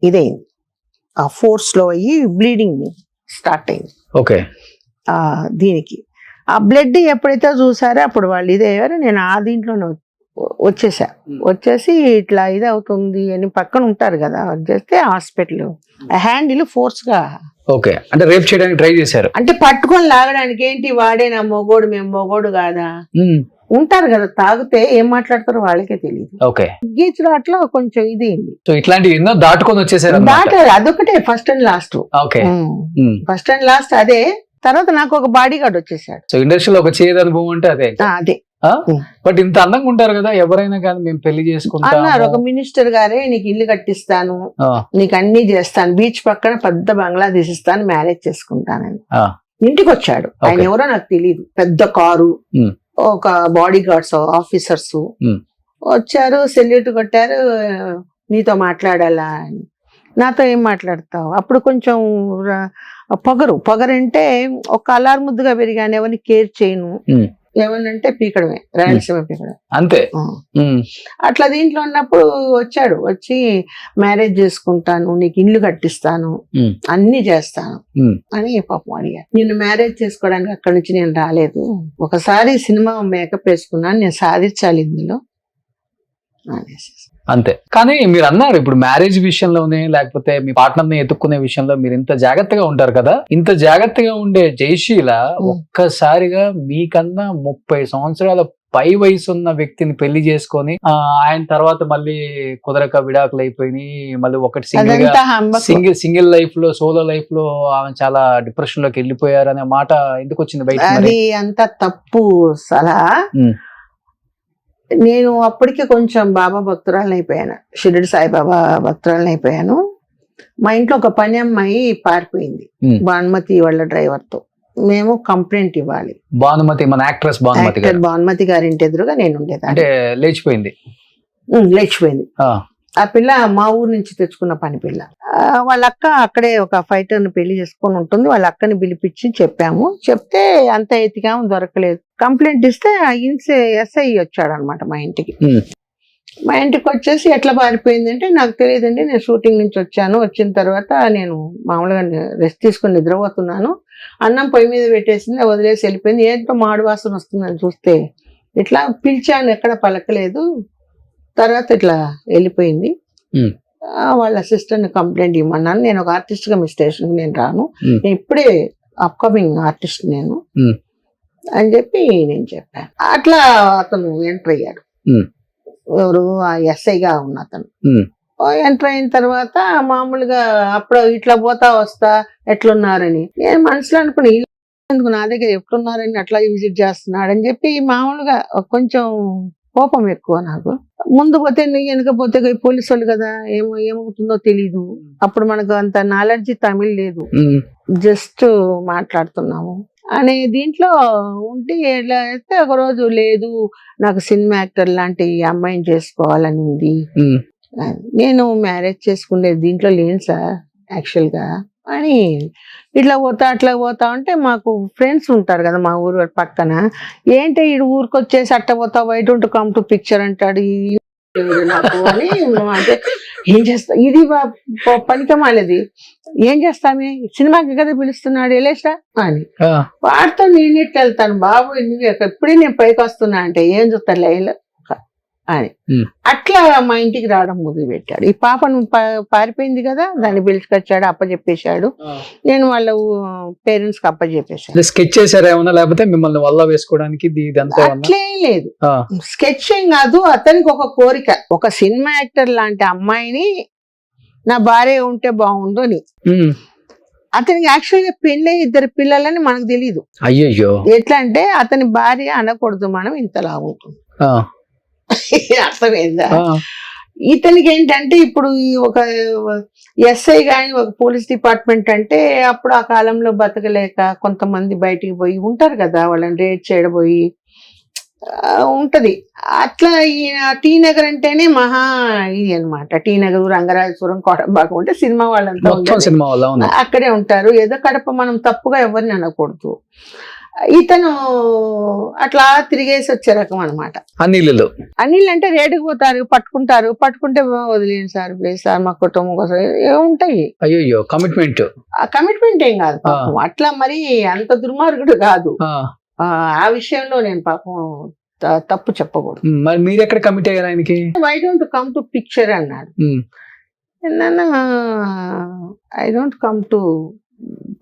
ఇదైంది, ఆ ఫోర్స్ లో అయ్యి బ్లీడింగ్ స్టార్ట్ అయింది. ఓకే. దీనికి ఆ బ్లడ్ ఎప్పుడైతే చూసారో అప్పుడు వాళ్ళు ఇదయ్యారు. నేను ఆ దీంట్లోనే వచ్చేసి ఇట్లా ఇది అవుతుంది అని పక్కన ఉంటారు కదా, చేస్తే హాస్పిటల్ హ్యాండిల్ ఫోర్స్ గా. ఓకే, అంటే రేప్ చేయడానికి ట్రై చేశారు. అంటే పట్టుకొని లాగడానికి. ఏంటి వాడేనా మొగోడు, మేము మొగోడు కాదా ఉంటారు కదా, తాగితే ఏం మాట్లాడతారో వాళ్ళకే తెలియదు. ఓకే. గీచులాట్లో కొంచెం ఇది ఇట్లాంటివి ఎన్నో దాటుకొని వచ్చేసారు. అదొకటే first and last. Okay. First and last అదే. తర్వాత నాకు ఒక బాడీ గార్డ్ వచ్చేసాడు. సో ఇండస్ట్రీలో ఒక చేదు అనుభవం అంటే అదే. అదే బట్ ఇంత అందంగా ఉంటారు కదా ఎవరైనా కానీ మేము పెళ్లి అన్నారు. చేసుకుంటాం. ఒక మినిస్టర్ గారే నీకు ఇల్లు కట్టిస్తాను, నీకు అన్ని చేస్తాను, బీచ్ పక్కన పెద్ద బంగ్లా తీసిస్తాను, మ్యారేజ్ చేసుకుంటానని ఇంటికి వచ్చాడు. ఆయన ఎవరో నాకు తెలియదు. పెద్ద కారు, ఒక బాడీ గార్డ్స్ ఆఫీసర్స్ వచ్చారు, సెల్యూట్ కొట్టారు, నీతో మాట్లాడాలా అని. నాతో ఏం మాట్లాడతావు? అప్పుడు కొంచెం పొగరంటే ఒక అల్లారు ముద్దుగా పెరిగాను, ఎవరిని కేర్ చేయను, ఏమనంటే పీకడమే, రాయలసీమ పీకడం అంతే. అట్లా దీంట్లో ఉన్నప్పుడు వచ్చాడు, వచ్చి మ్యారేజ్ చేసుకుంటాను, నీకు ఇల్లు కట్టిస్తాను, అన్ని చేస్తాను అని పాపం అడిగాను. నిన్ను మ్యారేజ్ చేసుకోవడానికి అక్కడి నుంచి నేను రాలేదు, ఒకసారి సినిమా మేకప్ వేసుకున్నాను, నేను సాధించాలి ఇందులో అనేసి. అంతే. కానీ మీరు అన్నారు ఇప్పుడు మ్యారేజ్ విషయంలోనే లేకపోతే మీ పార్ట్నర్ ని ఎత్తుక్కునే విషయంలో మీరు ఇంత జాగ్రత్తగా ఉంటారు కదా, ఇంత జాగ్రత్తగా ఉండే జయశీల ఒక్కసారిగా మీకన్నా 30 సంవత్సరాల పై వయసు ఉన్న వ్యక్తిని పెళ్లి చేసుకొని ఆయన తర్వాత మళ్ళీ కుదరక విడాకులు అయిపోయినాయి, మళ్ళీ ఒకటి సింగిల్ లైఫ్ లో సోలో లైఫ్ లో ఆమె చాలా డిప్రెషన్ లోకి వెళ్ళిపోయారు అనే మాట ఎందుకు వచ్చింది బయట? అది అంత తప్పు సలహా. నేను అప్పటికే కొంచెం బాబా భక్తురాలని అయిపోయాను, షిరిడి సాయిబాబా భక్తురాలని అయిపోయాను. మా ఇంట్లో ఒక పని అమ్మాయి పారిపోయింది భానుమతి వాళ్ళ డ్రైవర్ తో. మేము కంప్లైంట్ ఇవ్వాలి. భానుమతి మన యాక్ట్రెస్ భానుమతి గారి ఇంటి ఎదురుగా నేను ఉండేది. అంటే లేచిపోయింది. ఆ పిల్ల మా ఊరు నుంచి తెచ్చుకున్న పని పిల్ల. వాళ్ళ అక్క అక్కడే ఒక ఫైటర్ ని పెళ్లి చేసుకొని ఉంటుంది. వాళ్ళ అక్కని పిలిపించి చెప్పాము. చెప్తే అంత ఎతికాము, దొరకలేదు. కంప్లైంట్ ఇస్తే ఎస్ఐ వచ్చాడు అనమాట మా ఇంటికి. మా ఇంటికి వచ్చేసి ఎట్లా పారిపోయింది అంటే, నాకు తెలియదండి, నేను షూటింగ్ నుంచి వచ్చాను, వచ్చిన తర్వాత నేను మామూలుగా రెస్ట్ తీసుకొని నిద్రపోతున్నాను, అన్నం పొయ్యి మీద పెట్టేసింది, వదిలేసి వెళ్ళిపోయింది. ఏంటో మాడు వాసన వస్తుందని చూస్తే ఇట్లా పిలిచాను, ఎక్కడ పలకలేదు, తర్వాత ఇట్లా వెళ్ళిపోయింది. వాళ్ళ అసిస్టెంట్ కంప్లైంట్ ఇవ్వమన్నాను. నేను ఒక ఆర్టిస్ట్ గా మీ స్టేషన్ నేను రాను, నేను ఇప్పుడే అప్కమింగ్ ఆర్టిస్ట్ నేను అని చెప్పి నేను చెప్పాను. అట్లా అతను ఎంటర్ అయ్యాడు. ఎవరు? ఆ ఎస్ఐగా ఉన్న అతను ఎంటర్ అయిన తర్వాత మామూలుగా అప్పుడు ఇట్లా పోతా వస్తా ఎట్లున్నారని నేను మనసులో అనుకుని, ఎందుకు నా దగ్గర ఎట్లున్నారని అట్లా విజిట్ చేస్తున్నాడు అని చెప్పి మామూలుగా కొంచెం కోపం ఎక్కువ నాకు. ముందు పోతే వెనక పోతే పోలీసు వాళ్ళు కదా, ఏమవుతుందో తెలీదు. అప్పుడు మనకు అంత నాలెడ్జ్ తమిళ్ లేదు, జస్ట్ మాట్లాడుతున్నాము అనే దీంట్లో ఉంటే ఎట్లా అయితే ఒక రోజు లేదు, నాకు సినిమా యాక్టర్ లాంటి అమ్మాయిని చేసుకోవాలని ఉంది, నేను మ్యారేజ్ చేసుకునే దీంట్లో లేను సార్ యాక్చువల్ గా అని ఇట్లా పోతా అట్లా పోతా ఉంటే మాకు ఫ్రెండ్స్ ఉంటారు కదా మా ఊరు పక్కన. ఏంటి ఈ ఊరికి వచ్చేసి అట్ట పోతా, why don't come to picture అంటాడు నాకు అని. అంటే ఏం చేస్తా, ఇది పనికమాలేది, ఏం చేస్తామే, సినిమాకి కదా పిలుస్తున్నాడు వెళ్ళేసా అని. వాడితో నేను ఇట్టు వెళ్తాను, బాబు ఎప్పుడే నేను పైకి వస్తున్నా అంటే ఏం చూస్తాను లైన్లో అని. అట్లా మా ఇంటికి రావడం మొదలు పెట్టాడు. ఈ పాపను పారిపోయింది కదా, దాన్ని పిలుచుకొచ్చాడు, అప్పచెప్పేశాడు. నేను వాళ్ళ పేరెంట్స్ కి అప్పచెప్పేశాను. స్కెచ్ చేశారా ఏమన్నా, లేకపోతే మిమ్మల్ని వల్ల వేసుకోవడానికి? అట్లేం లేదు, స్కెచింగ్ కాదు. అతనికి ఒక కోరిక, ఒక సినిమా యాక్టర్ లాంటి అమ్మాయిని నా భార్య ఉంటే బాగుండు అని. అతనికి యాక్చువల్ గా పెళ్ళి 2 పిల్లలని మనకు తెలీదు. అయ్యో, ఎట్లా అంటే అతని భార్య అనకూడదు, మనం ఇంతలా ఉంటుంది. అర్థమైందా? ఇతనికి ఏంటంటే ఇప్పుడు ఒక ఎస్ఐ గాని ఒక పోలీస్ డిపార్ట్మెంట్ అంటే అప్పుడు ఆ కాలంలో బతకలేక కొంతమంది బయటికి పోయి ఉంటారు కదా, వాళ్ళని రేట్ చేయడపోయి ఉంటది. అట్లా టీ నగర్ అంటేనే మహా ఇది అనమాట. టీ నగర్, రంగరాజపురం, కోటంబాగం ఉంటే సినిమా వాళ్ళంతా అక్కడే ఉంటారు. ఏదో కడప మనం తప్పుగా ఎవరిని అనకూడదు. ఇతను అట్లా తిరిగేసి వచ్చే రకం అనమాట. అనిల్ అంటే రేటుకు పోతారు, పట్టుకుంటే వదిలేను సార్, ప్లీజ్ సార్, మా కుటుంబం కోసం ఉంటాయి. అయ్యో, కమిట్మెంట్ ఏం కాదు పాపం, అట్లా మరి అంత దుర్మార్గుడు కాదు. ఆ విషయంలో నేను పాపం తప్పు చెప్పకూడదు. మరి మీరు ఎక్కడ కమిట్ అయ్యారు ఆయనకి? I don't come to picture అన్నాడు. I don't come to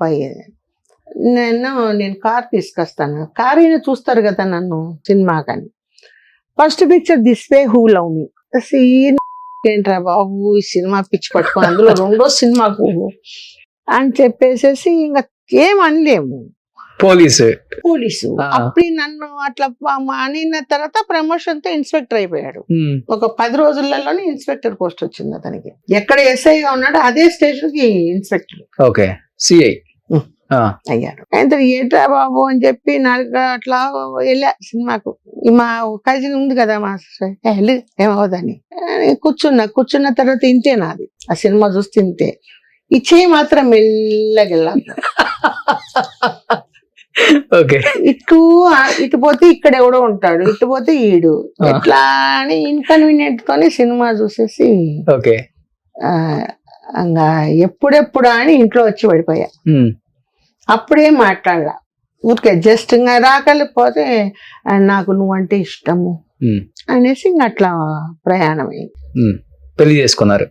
buy, నేను కార్ తీసుకొస్తాను, కార్ అయినా చూస్తారు కదా నన్ను సినిమా కానీ. First picture this way who love me, ఏంట్రా బాబు ఈ సినిమా పిచ్చి పట్టుకొని అందులో 2వ సినిమాకు అని చెప్పేసేసి ఇంకా ఏం అనలేము. పోలీసు. అప్పుడు నన్ను అట్లా అనిన తర్వాత ప్రమోషన్ తో ఇన్స్పెక్టర్ అయిపోయాడు. ఒక 10 రోజులలోనే ఇన్స్పెక్టర్ పోస్ట్ వచ్చింది అతనికి. ఎక్కడ ఎస్ఐగా ఉన్నాడో అదే స్టేషన్ కి ఇన్స్పెక్టర్. ఓకే, సిఐ అయ్యాడు. అయితే ఏంట్రా బాబు అని చెప్పి నాకు అట్లా వెళ్ళా సినిమాకు. మా కజిన్ ఉంది కదా మా సిస్టర్, ఏమవుదని కూర్చున్న తర్వాత ఇంతే నాది. ఆ సినిమా చూస్తే ఇంతే. ఈ చేయి మాత్రం మెల్లగెళ్ళా. ఓకే, ఇటు పోతే ఇక్కడ ఎవడో ఉంటాడు, ఇటు పోతే ఈడు, ఎట్లా అని ఇన్కన్వీనియంట్ తోనే సినిమా చూసేసి ఓకే ఎప్పుడెప్పుడు అని ఇంట్లో వచ్చి పడిపోయా. అప్పుడేం మాట్లాడలా, ఊరికే జస్ట్ ఇంకా రాకపోతే నాకు నువ్వంటే ఇష్టము అనేసి ఇంక అట్లా ప్రయాణం అయింది. పెళ్లి చేసుకున్నారు?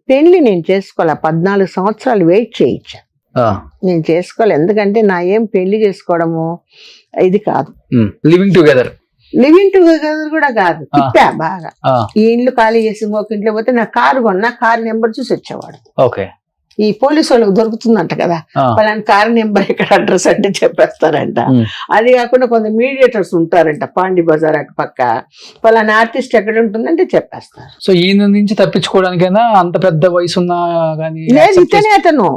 పెళ్లి నేను చేసుకోలే, 14 సంవత్సరాలు వెయిట్ చేయించా. నేను చేసుకోలే, ఎందుకంటే నా ఏం పెళ్లి చేసుకోవడము ఇది కాదు. లివింగ్ టుగెదర్ కూడా కాదు. తిప్పా బాగా. ఈ ఇండ్లు ఖాళీ చేసి ఇంకొక ఇంట్లో పోతే నా కారు కొన్నా, కారు నెంబర్ చూసి వచ్చేవాడు. ఓకే, ఈ పోలీసు వాళ్ళకి దొరుకుతుందంట కదా, వాళ్ళని కారు నెంబర్ ఇక్కడ అడ్రస్ అంటే చెప్పేస్తారంట. అది కాకుండా కొంత మీడియేటర్స్ ఉంటారంట పాండి బజార్ అటు పక్క, వాళ్ళని ఆర్టిస్ట్ ఎక్కడ ఉంటుందంటే చెప్పేస్తారు. సో ఈయన నుంచి తప్పించుకోవడానికైనా అంత పెద్ద వయసు ఉన్నా గానీ? లేదు, ఇతనే అతను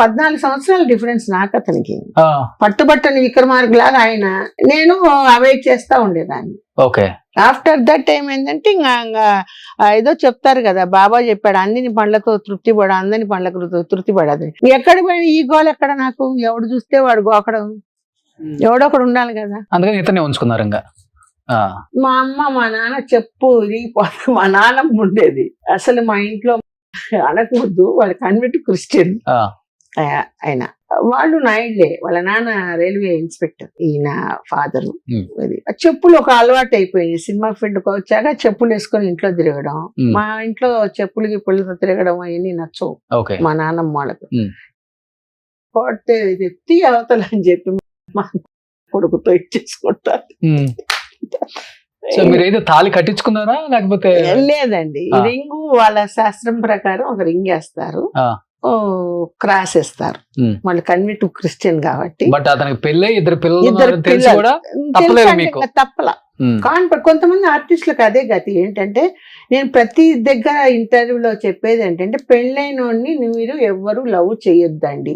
14 సంవత్సరాల డిఫరెన్స్ నాకు అతనికి. పట్టుబట్టని విక్రమార్క లాగా ఆయన, నేను అవాయిడ్ చేస్తా ఉండేదాన్ని. ఓకే, ఆఫ్టర్ దట్ ఏమైందంటే ఇంకా ఏదో చెప్తారు కదా, బాబా చెప్పాడు అందని పండ్లతో తృప్తి పడ, అందని పండ్లకు తృప్తి పడదు. ఎక్కడ పోయిన ఈ గోల్ ఎక్కడ, నాకు ఎవడు చూస్తే వాడు గోకడం, ఎవడొకడు ఉండాలి కదా. అందుకని ఇతనే ఉంచుకున్నారు ఇంకా. మా అమ్మ మా నాన్న చెప్పు ఇరిగిపోతుంది. మా నాన్నమ్మ ఉండేది అసలు మా ఇంట్లో అనకూడదు, వాళ్ళు కన్వర్ట్ క్రిస్టియన్ ఆయన. వాళ్ళు నాయుడులే, వాళ్ళ నాన్న రైల్వే ఇన్స్పెక్టర్, ఈయన ఫాదరు. చెప్పులు ఒక అలవాటు అయిపోయింది. సినిమా ఫీల్డ్కి వచ్చాక చెప్పులు వేసుకొని ఇంట్లో తిరగడం. మా ఇంట్లో చెప్పులు గిప్పులతో తిరగడం అవన్నీ నచ్చవు మా నాన్నమ్మ వాళ్ళకు. కొడితే ఎత్తి అవతల అని చెప్పి మా కొడుకుతో ఇచ్చేసుకుంటారు. సో మీరు ఏదో తాళి కట్టించుకున్నారా లేకపోతే? లేదండి, రింగు వాళ్ళ శాస్త్రం ప్రకారం ఒక రింగ్ వేస్తారు, క్రాస్ వేస్తారు. వాళ్ళు కన్వర్ట్ క్రిస్టియన్ కాబట్టి. బట్ అతనికి పెళ్ళి ఇద్దరు తప్పల. కొంతమంది ఆర్టిస్టులకు అదే గతి. ఏంటంటే నేను ప్రతి దగ్గర ఇంటర్వ్యూలో చెప్పేది ఏంటంటే, పెళ్ళైన వాడిని మీరు ఎవ్వరు లవ్ చేయొద్దండి,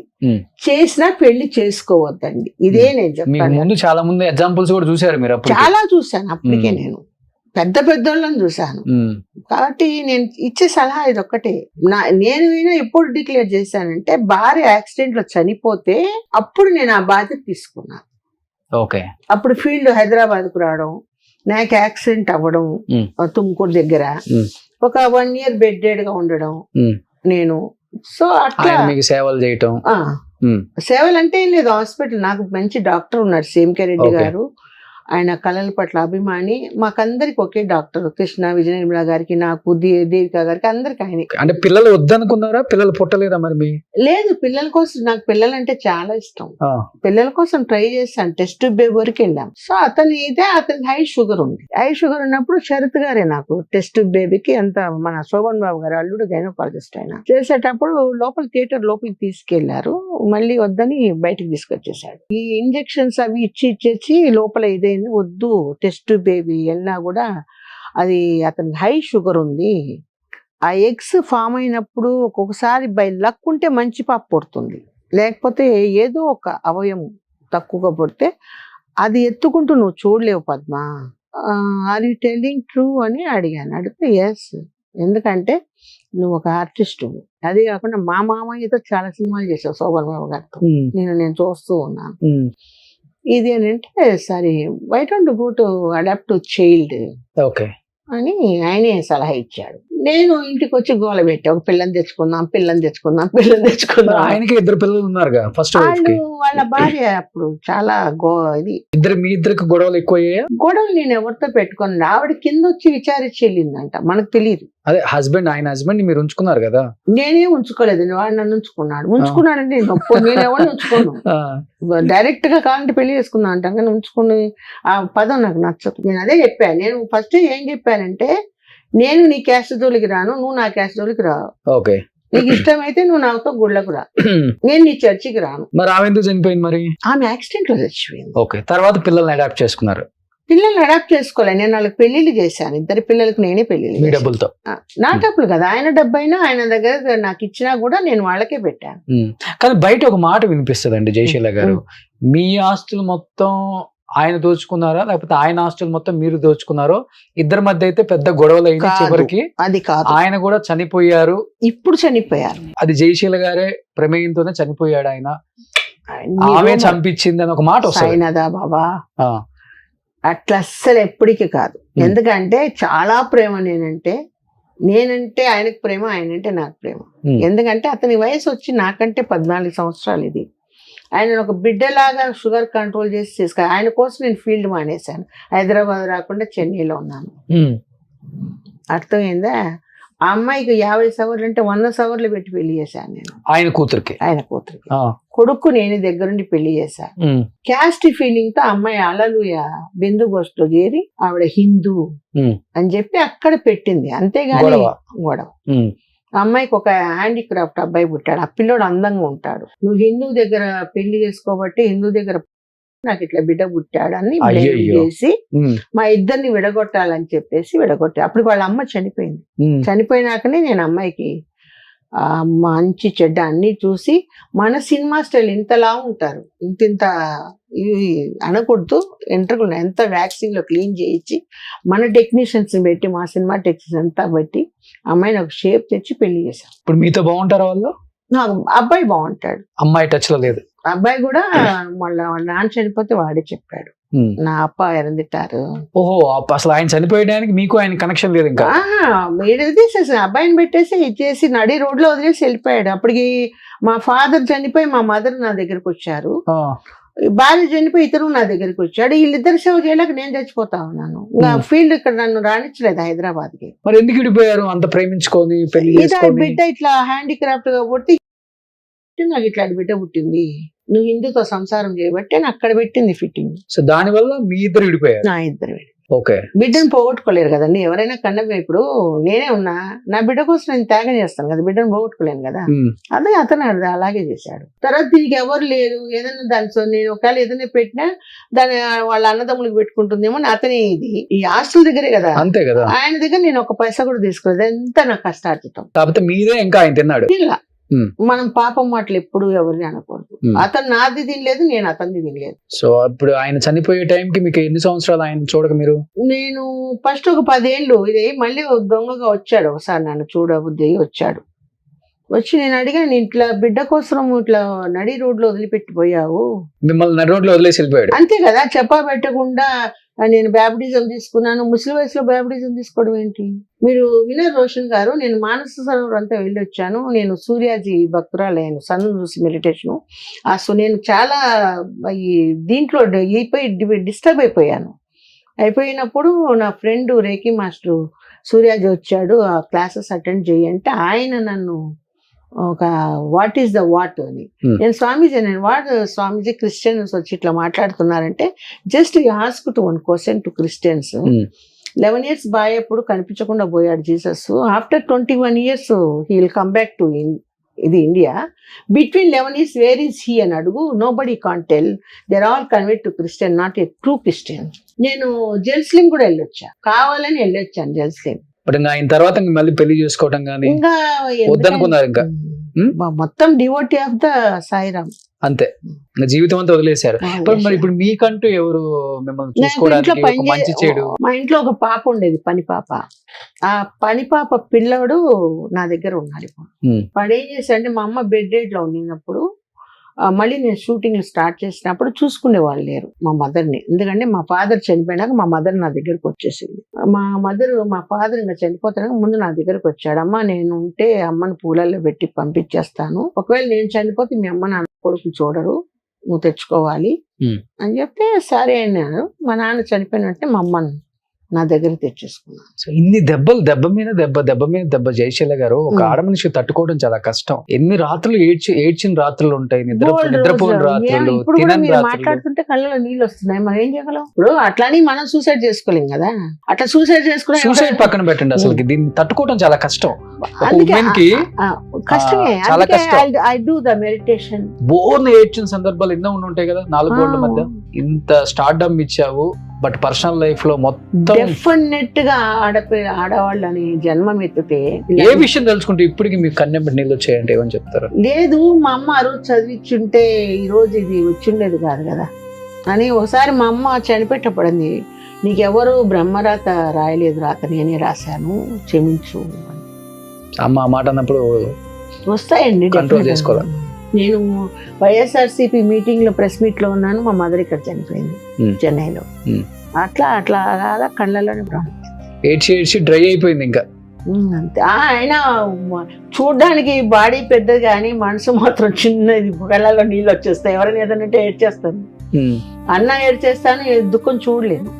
చేసినా పెళ్లి చేసుకోవద్దండి. ఇదే నేను చెప్పాను. చాలా మంది ఎగ్జాంపుల్స్ కూడా చూసారు మీరు? చాలా చూసాను అప్పటికే, నేను పెద్ద పెద్దోళ్ళని చూసాను. కాబట్టి నేను ఇచ్చే సలహా ఇది ఒక్కటే. నేను ఎప్పుడు డిక్లేర్ చేశానంటే, భార్య యాక్సిడెంట్ లో చనిపోతే అప్పుడు నేను ఆ బాధ్యత తీసుకున్నాను. ఓకే, అప్పుడు ఫీల్డ్ హైదరాబాద్ కు రావడం, నాకు యాక్సిడెంట్ అవ్వడం తుమ్కూరు దగ్గర, ఒక 1 year బెడ్డెడ్ గా ఉండడం నేను. సో అట్లా మీకు సేవలు చేయటం. సేవలు అంటే ఏం లేదు, హాస్పిటల్ నాకు మంచి డాక్టర్ ఉన్నారు, సేమ్కే రెడ్డి గారు. ఆయన కళల పట్ల అభిమాని. మాకందరికి ఒకే డాక్టర్, కృష్ణ విజయ నిర్మల గారికి, నాకు దేవిక గారికి, అందరికి ఆయన. అంటే పిల్లలు వద్దనుకున్నారా? పిల్లలు పుట్టలేదా మరి? లేదు, పిల్లల కోసం, నాకు పిల్లలు అంటే చాలా ఇష్టం. పిల్లల కోసం ట్రై చేశాను, టెస్ట్ బేబీ వరకు వెళ్ళాం. సో అతనికి హై షుగర్ ఉంది. హై షుగర్ ఉన్నప్పుడు శరత్ గారే నాకు టెస్ట్ బేబీకి అంత, మన శోభన్ బాబు గారు అల్లుడు గైనకాలజిస్ట్ ఆయన, చేసేటప్పుడు థియేటర్ లోపలికి తీసుకెళ్లారు, మళ్ళీ వద్దని బయటకు తీసుకొచ్చేసాడు. ఈ ఇంజెక్షన్స్ అవి ఇచ్చేసి లోపల ఇదే వద్దు, టెస్ట్ బేబీ వెళ్ళినా కూడా అది అతనికి హై షుగర్ ఉంది. ఆ ఎగ్స్ ఫామ్ అయినప్పుడు ఒక్కొక్కసారి బై లక్ ఉంటే మంచి పాప పుడుతుంది, లేకపోతే ఏదో ఒక అవయవం తక్కువగా పుడితే అది ఎత్తుకుంటూ నువ్వు చూడలేవు Padma. Are you telling true అని అడిగాను. అడిగితే ఎస్, ఎందుకంటే నువ్వు ఒక ఆర్టిస్ట్. అదే కాకుండా మా మామయ్యతో చాలా సినిమాలు చేసావు శోభన్ బాబు గారితో, నేను చూస్తూ ఉన్నాను. ఇది అని అంటే, సరే why don't go to adopt to child అని ఆయనే సలహా ఇచ్చాడు. నేను ఇంటికి వచ్చి గోల పెట్టా, ఒక పిల్లని తెచ్చుకుందాం. ఆయనకి 2 పిల్లలు ఉన్నారుగా ఫస్ట్. వాళ్ళ భార్య అప్పుడు చాలా మీ ఇద్దరికి గొడవలు ఎక్కువయ్యాయా? గొడవలు నేను ఎవరితో పెట్టుకున్నాను, ఆవిడ కింద వచ్చి విచారించి వెళ్ళిందంట, మనకు తెలియదు. అదే ఆయన హస్బెండ్ మీరు ఉంచుకున్నారు కదా? నేనే ఉంచుకోలేదు, వాడు నన్ను ఉంచుకున్నాడంటే నేను ఎవరిని ఉంచుకోను. డైరెక్ట్ గా కావాలంటే పెళ్లి చేసుకుందాం అంటాం, కానీ ఉంచుకుని ఆ పదం నాకు నచ్చదు. నేను అదే చెప్పాను. నేను ఫస్ట్ ఏం చెప్పానంటే, నేను నీ క్యాస్ట్ జోలికి రాను, నువ్వు నా క్యాస్ట్ జోలికి రావు. నీకు ఇష్టమైతే నువ్వు నాతో గుళ్ళకు రా, నేను నీ చర్చికి రాను. మరి ఆమె ఎందుకు చనిపోయింది మరి? ఆమె యాక్సిడెంట్ లో చచ్చిపోయింది. ఓకే, తర్వాత పిల్లల్ని అడాప్ట్ చేసుకున్నారు. పిల్లల్ని అడాప్ట్ చేసుకోలే, నేను వాళ్ళకి పెళ్లిళ్ళు చేశాను. ఇద్దరు పిల్లలకి నేనే పెళ్లిళ్ళు మీ చేశాను. డబ్బులతో? నా డబ్బులు కదా, ఆయన డబ్బు అయినా ఆయన దగ్గర నాకు ఇచ్చినా కూడా నేను వాళ్ళకే పెట్టాను. కానీ బయట ఒక మాట వినిపిస్తుందండి జయశీల గారు, మీ ఆస్తులు మొత్తం ఆయన దోచుకున్నారా లేకపోతే ఆయన ఆస్తులు మొత్తం మీరు దోచుకున్నారో, ఇద్దరి మధ్య అయితే పెద్ద గొడవలు అయిన కాదు, చివరికి అది కాదు, ఆయన కూడా చనిపోయారు. ఇప్పుడు చనిపోయారు. అది జయశీల గారే ప్రమేయంతోనే చనిపోయాడు ఆయన, ఆమె నిరూపణ- చంపించింది అని ఒక మాట వస్తుంది. సాయినాథా బాబా, ఆ, అట్లా అస్సలు ఎప్పటికీ కాదు. ఎందుకంటే చాలా ప్రేమ నేనంటే ఆయనకు ప్రేమ, ఆయనంటే నాకు ప్రేమ. ఉమ్, ఎందుకంటే అతని వయసు వచ్చి నాకంటే 14 సంవత్సరాలు. ఇది ఆయన ఒక బిడ్డలాగా షుగర్ కంట్రోల్ చేసి చేసుకో. ఆయన కోసం నేను ఫీల్డ్ మానేశాను, హైదరాబాద్ రాకుండా చెన్నైలో ఉన్నాను. ఉమ్, అర్థమైందా? ఆ అమ్మాయికి 50 సవర్లు అంటే 100 సవర్లు పెట్టి పెళ్లి చేశాను నేను, ఆయన కూతురికి. ఆయన కూతురికి. ఆ, కొడుకు నేను దగ్గరుండి పెళ్లి చేశాను. ఉమ్, క్యాస్ట్ ఫీలింగ్ తో అమ్మాయి అలలుయ బిందు గోష్ఠిలో చేరి ఆవిడ హిందూ ఉమ్, అని చెప్పి అక్కడ పెట్టింది, అంతేగాని గొడవ. గొడవ. ఉమ్, ఆ అమ్మాయికి ఒక హ్యాండిక్రాఫ్ట్ అబ్బాయి పుట్టాడు, ఆ పిల్లోడు అందంగా ఉంటాడు. నువ్వు హిందూ దగ్గర పెళ్లి చేసుకోబట్టి హిందూ దగ్గర నాకు ఇట్లా బిడ్డ పుట్టాడు అని blame అయ్యయ్యో. చేసి ఉమ్, మా ఇద్దరిని విడగొట్టాలని చెప్పేసి విడగొట్టా. అప్పుడు వాళ్ళ అమ్మ చనిపోయింది. ఉమ్, చనిపోయినాకనే నేను అమ్మాయికి ఆ మంచి చెడ్డ అన్ని చూసి, మన సినిమా స్టైల్ ఇంతలా ఉంటారు, ఇంత ఇవి అనకూడదు, ఎంట్రుకులు ఎంత వ్యాక్సిన్ లో క్లీన్ చేయించి మన టెక్నీషియన్స్ పెట్టి, మా సినిమా టెక్నీషియన్స్ అంతా బట్టి అమ్మాయిని ఒక షేప్ తెచ్చి పెళ్లి చేశాం. ఇప్పుడు మీతో బాగుంటారా వాళ్ళు? నాకు అబ్బాయి బాగుంటాడు. అమ్మాయి టచ్ లో లేదు. అబ్బాయి కూడా వాళ్ళ నాన్న చనిపోతే వాడే చెప్పాడు, ఉమ్, నా అప్ప ఎరందిట్టారు. ఓహో, అసలు ఆయన చనిపోయడానికి మీకు ఆయన కనెక్షన్ లేదు ఇంకా? మీరు తీసేసి అబ్బాయిని పెట్టేసి ఇచ్చేసి నడి రోడ్ లో వదిలేసి వెళ్ళిపోయాడు. అప్పటికి మా ఫాదర్ చనిపోయి మా మదర్ నా దగ్గరకు వచ్చారు, ఆ, భార్య చనిపోయి ఇతను నా దగ్గరికి వచ్చాడు. వీళ్ళిద్దరు సేవ చేయలేక నేను చచ్చిపోతా ఉన్నాను. ఇంకా ఫీల్డ్ ఇక్కడ నన్ను రాణించలేదు హైదరాబాద్ కి. మరి ఎందుకు విడిపోయారు అంత ప్రేమించుకొని పెళ్లి ఇదా చేసుకొని? బిడ్డ ఇట్లా హ్యాండిక్రాఫ్ట్ గా పుట్టి నాకు ఇట్లాంటి బిడ్డ పుట్టింది, నువ్వు హిందూతో సంసారం చేయబట్టి అని అక్కడ పెట్టింది ఫిట్టింగ్. సో దాని వల్ల మీ ఇద్దరు విడిపోయారు. నా ఇద్దరు ఓకే. బిడ్డను పోగొట్టుకోలేరు కదండి ఎవరైనా. కన్నా ఇప్పుడు నేనే ఉన్నా, నా బిడ్డ కోసం నేను త్యాగం చేస్తాను కదా, బిడ్డను పోగొట్టుకోలేను కదా. ఉమ్, అదే అతను అలాగే చేశాడు. తర్వాత దీనికి ఎవరు లేరు, ఏదైనా దాని నేను ఒకవేళ ఏదైనా పెట్టినా దాని వాళ్ళ అన్నదమ్ములకు పెట్టుకుంటుందేమో అని అతని ఇది. ఈ ఆస్తుల దగ్గరే కదా, అంతే కదా. ఆయన దగ్గర నేను ఒక పైసా కూడా తీసుకోలేదు, ఎంత నా కష్టార్జితం. కాకపోతే మీదే ఇంకా ఆయన తిన్నాడు. ఇలా ఉమ్, మనం పాపం మాటలు ఎప్పుడు ఎవరిని అనకూడదు. ఉమ్. అతను నాది తినలేదు, నేను అతనిది తినలేదు. సో ఇప్పుడు ఆయన చనిపోయే టైంకి మీకు ఎన్ని సంవత్సరాలు ఆయన చూడక మీరు? నేను ఫస్ట్ ఒక 10 ఏళ్ళు ఇది మళ్ళీ దొంగగా వచ్చాడు ఒకసారి, నన్ను చూడబుద్ధి వచ్చాడు. వచ్చి నేను అడిగాను, ఇట్లా బిడ్డ కోసం ఇట్లా నడి రోడ్లో వదిలిపెట్టి పోయావు. మిమ్మల్ని నడి రోడ్లో వదిలేసి వెళ్ళిపోయాడు. అంతే కదా, చెప్పా పెట్టకుండా నేను బ్యాప్టిజం తీసుకున్నాను. ముసలి వయసులో బ్యాప్టిజం తీసుకోవడం ఏంటి? మీరు వినర్ రోషన్ గారు, నేను మానస సరోవర్ అంతా వెళ్ళి వచ్చాను. నేను సూర్యాజీ భక్తురాలయ్యాను, సన్ చూసి మెడిటేషన్. సో నేను చాలా ఈ దీంట్లో డిస్టర్బ్ అయిపోయాను. అయిపోయినప్పుడు నా ఫ్రెండ్ రేఖీ మాస్టర్ సూర్యాజీ వచ్చాడు, ఆ క్లాసెస్ అటెండ్ చేయంటే ఆయన నన్ను ఒక వాట్ ఈస్ ద వాట్ అని, నేను స్వామీజీ నేను వాట్ స్వామీజీ క్రిస్టియన్స్ వచ్చి ఇట్లా మాట్లాడుతున్నారంటే, just ask to 1 question to Christians. 11 years boy ఎప్పుడు కనిపించకుండా పోయాడు Jesus. After 21 years he will come back to ఇది India. Between 11 years where is he అని అడుగు, nobody can tell. They're all convert to Christian, not a true Christian. నేను Jerusalem కూడా వెళ్ళొచ్చా, కావాలని వెళ్ళొచ్చాను జెరూసలేం. బట్ ఇంకా ఆయన తర్వాత మళ్ళీ పెళ్లి చేసుకోవటం కానీ ఇంకా వద్దనుకున్నారు ఇంకా? మొత్తం డివోటీ ఆఫ్ ద సాయిరామ్, అంతే, ఇంకా జీవితం అంతా వదిలేశారు. మరి ఇప్పుడు మీకంటూ ఎవరు మిమ్మల్ని చూసుకోవడానికి, ఒక మంచి చెడు? మా ఇంట్లో ఒక పాప ఉండేది, పని పాప. ఆ పని పాప పిల్లడు నా దగ్గర ఉన్నాడు ఇప్పుడు. వాడు ఏం చేశాడంటే, మా అమ్మ బెడ్ రెడ్ లో ఉండినప్పుడు మళ్ళీ నేను షూటింగ్ స్టార్ట్ చేసినప్పుడు చూసుకునే వాళ్ళు లేరు మా మదర్ని. ఎందుకంటే మా ఫాదర్ చనిపోయినాక మా మదర్ నా దగ్గరకు వచ్చేసింది. మా ఫాదర్ ఇంకా చనిపోతాక ముందు నా దగ్గరకు వచ్చాడు. అమ్మ నేను ఉంటే అమ్మని పూలల్లో పెట్టి పంపించేస్తాను, ఒకవేళ నేను చనిపోతే మీ అమ్మ నాన్న కొడుకు చూడరు, నువ్వు తెచ్చుకోవాలి అని చెప్తే సరే అన్నాను. మా నాన్న చనిపోయిన వెంటనే మా అమ్మని నా దగ్గర తెచ్చేసుకున్నాను. సో ఇన్ని దెబ్బలు, దెబ్బ మీద దెబ్బ జయశీల గారు, ఒక ఆడ మనిషి తట్టుకోవడం చాలా కష్టం. ఎన్ని రాత్రులు ఏడ్చిన రాత్రులు ఉంటాయి, నిద్రపోని రాత్రులు, ఇప్పుడు కూడా తినని మీరు రాత్రులు. మాట్లాడుతుంటే కళ్ళలో నీళ్ళు వస్తున్నాయి, మనం ఏం చేయగలం? ఇప్పుడు అట్లాని మనం సూసైడ్ చేసుకోలేం కదా, అట్లా సూసైడ్ చేసుకునే సూసైడ్ పక్కన పెట్టండి, అసలు దీన్ని తట్టుకోవడం చాలా కష్టం. ఒక అందుకే ఉమెన్ కి కష్టమే. చాలా కష్టం. I do the meditation. బోర్ని ఏడ్చిన సందర్భాలు ఎన్నో ఉంటాయి కదా 4 గోడల మధ్య. ఇంత స్టార్డమ్ ఇచ్చావు, బట్ పర్సనల్ లైఫ్ లో మొత్తం డెఫినెట్ గా ఆడవాళ్ళని జన్మం ఎత్తితే ఏ విషయం తెలుసుకుంటే ఇప్పటికి మీకు కన్నెంబడి నీళ్ళు వచ్చాయంటే ఏమని చెప్తారు? లేదు, మా అమ్మ ఆ రోజు చదివించుంటే ఈ రోజు ఇది వచ్చిండేది కాదు కదా అని. ఒకసారి మా అమ్మ చనిపెట్టబడింది, నీకెవరు బ్రహ్మరాత రాయలేదు, రాత నేనే రాశాను, క్షమించు. అమ్మ ఆ మాట అన్నప్పుడు వస్తాయండి, కంట్రోల్ చేసుకోవాలి. నేను వైఎస్ఆర్సీపీ మీటింగ్ లో, ప్రెస్ మీట్ లో ఉన్నాను, మా మదర్ ఇక్కడ చనిపోయింది చెన్నైలో. అట్లా అలా కళ్ళలోనే ప్రాణం ఏడ్చి డ్రై అయిపోయింది ఇంకా. అంతే. ఆయన చూడ్డానికి బాడీ పెద్దది కానీ మనసు మాత్రం చిన్నది, కళ్ళలో నీళ్ళు వచ్చేస్తాయి. ఎవరైనా ఏదైనా ఏడ్చేస్తాను, అన్న ఏడ్చేస్తాను, దుఃఖం చూడలేను.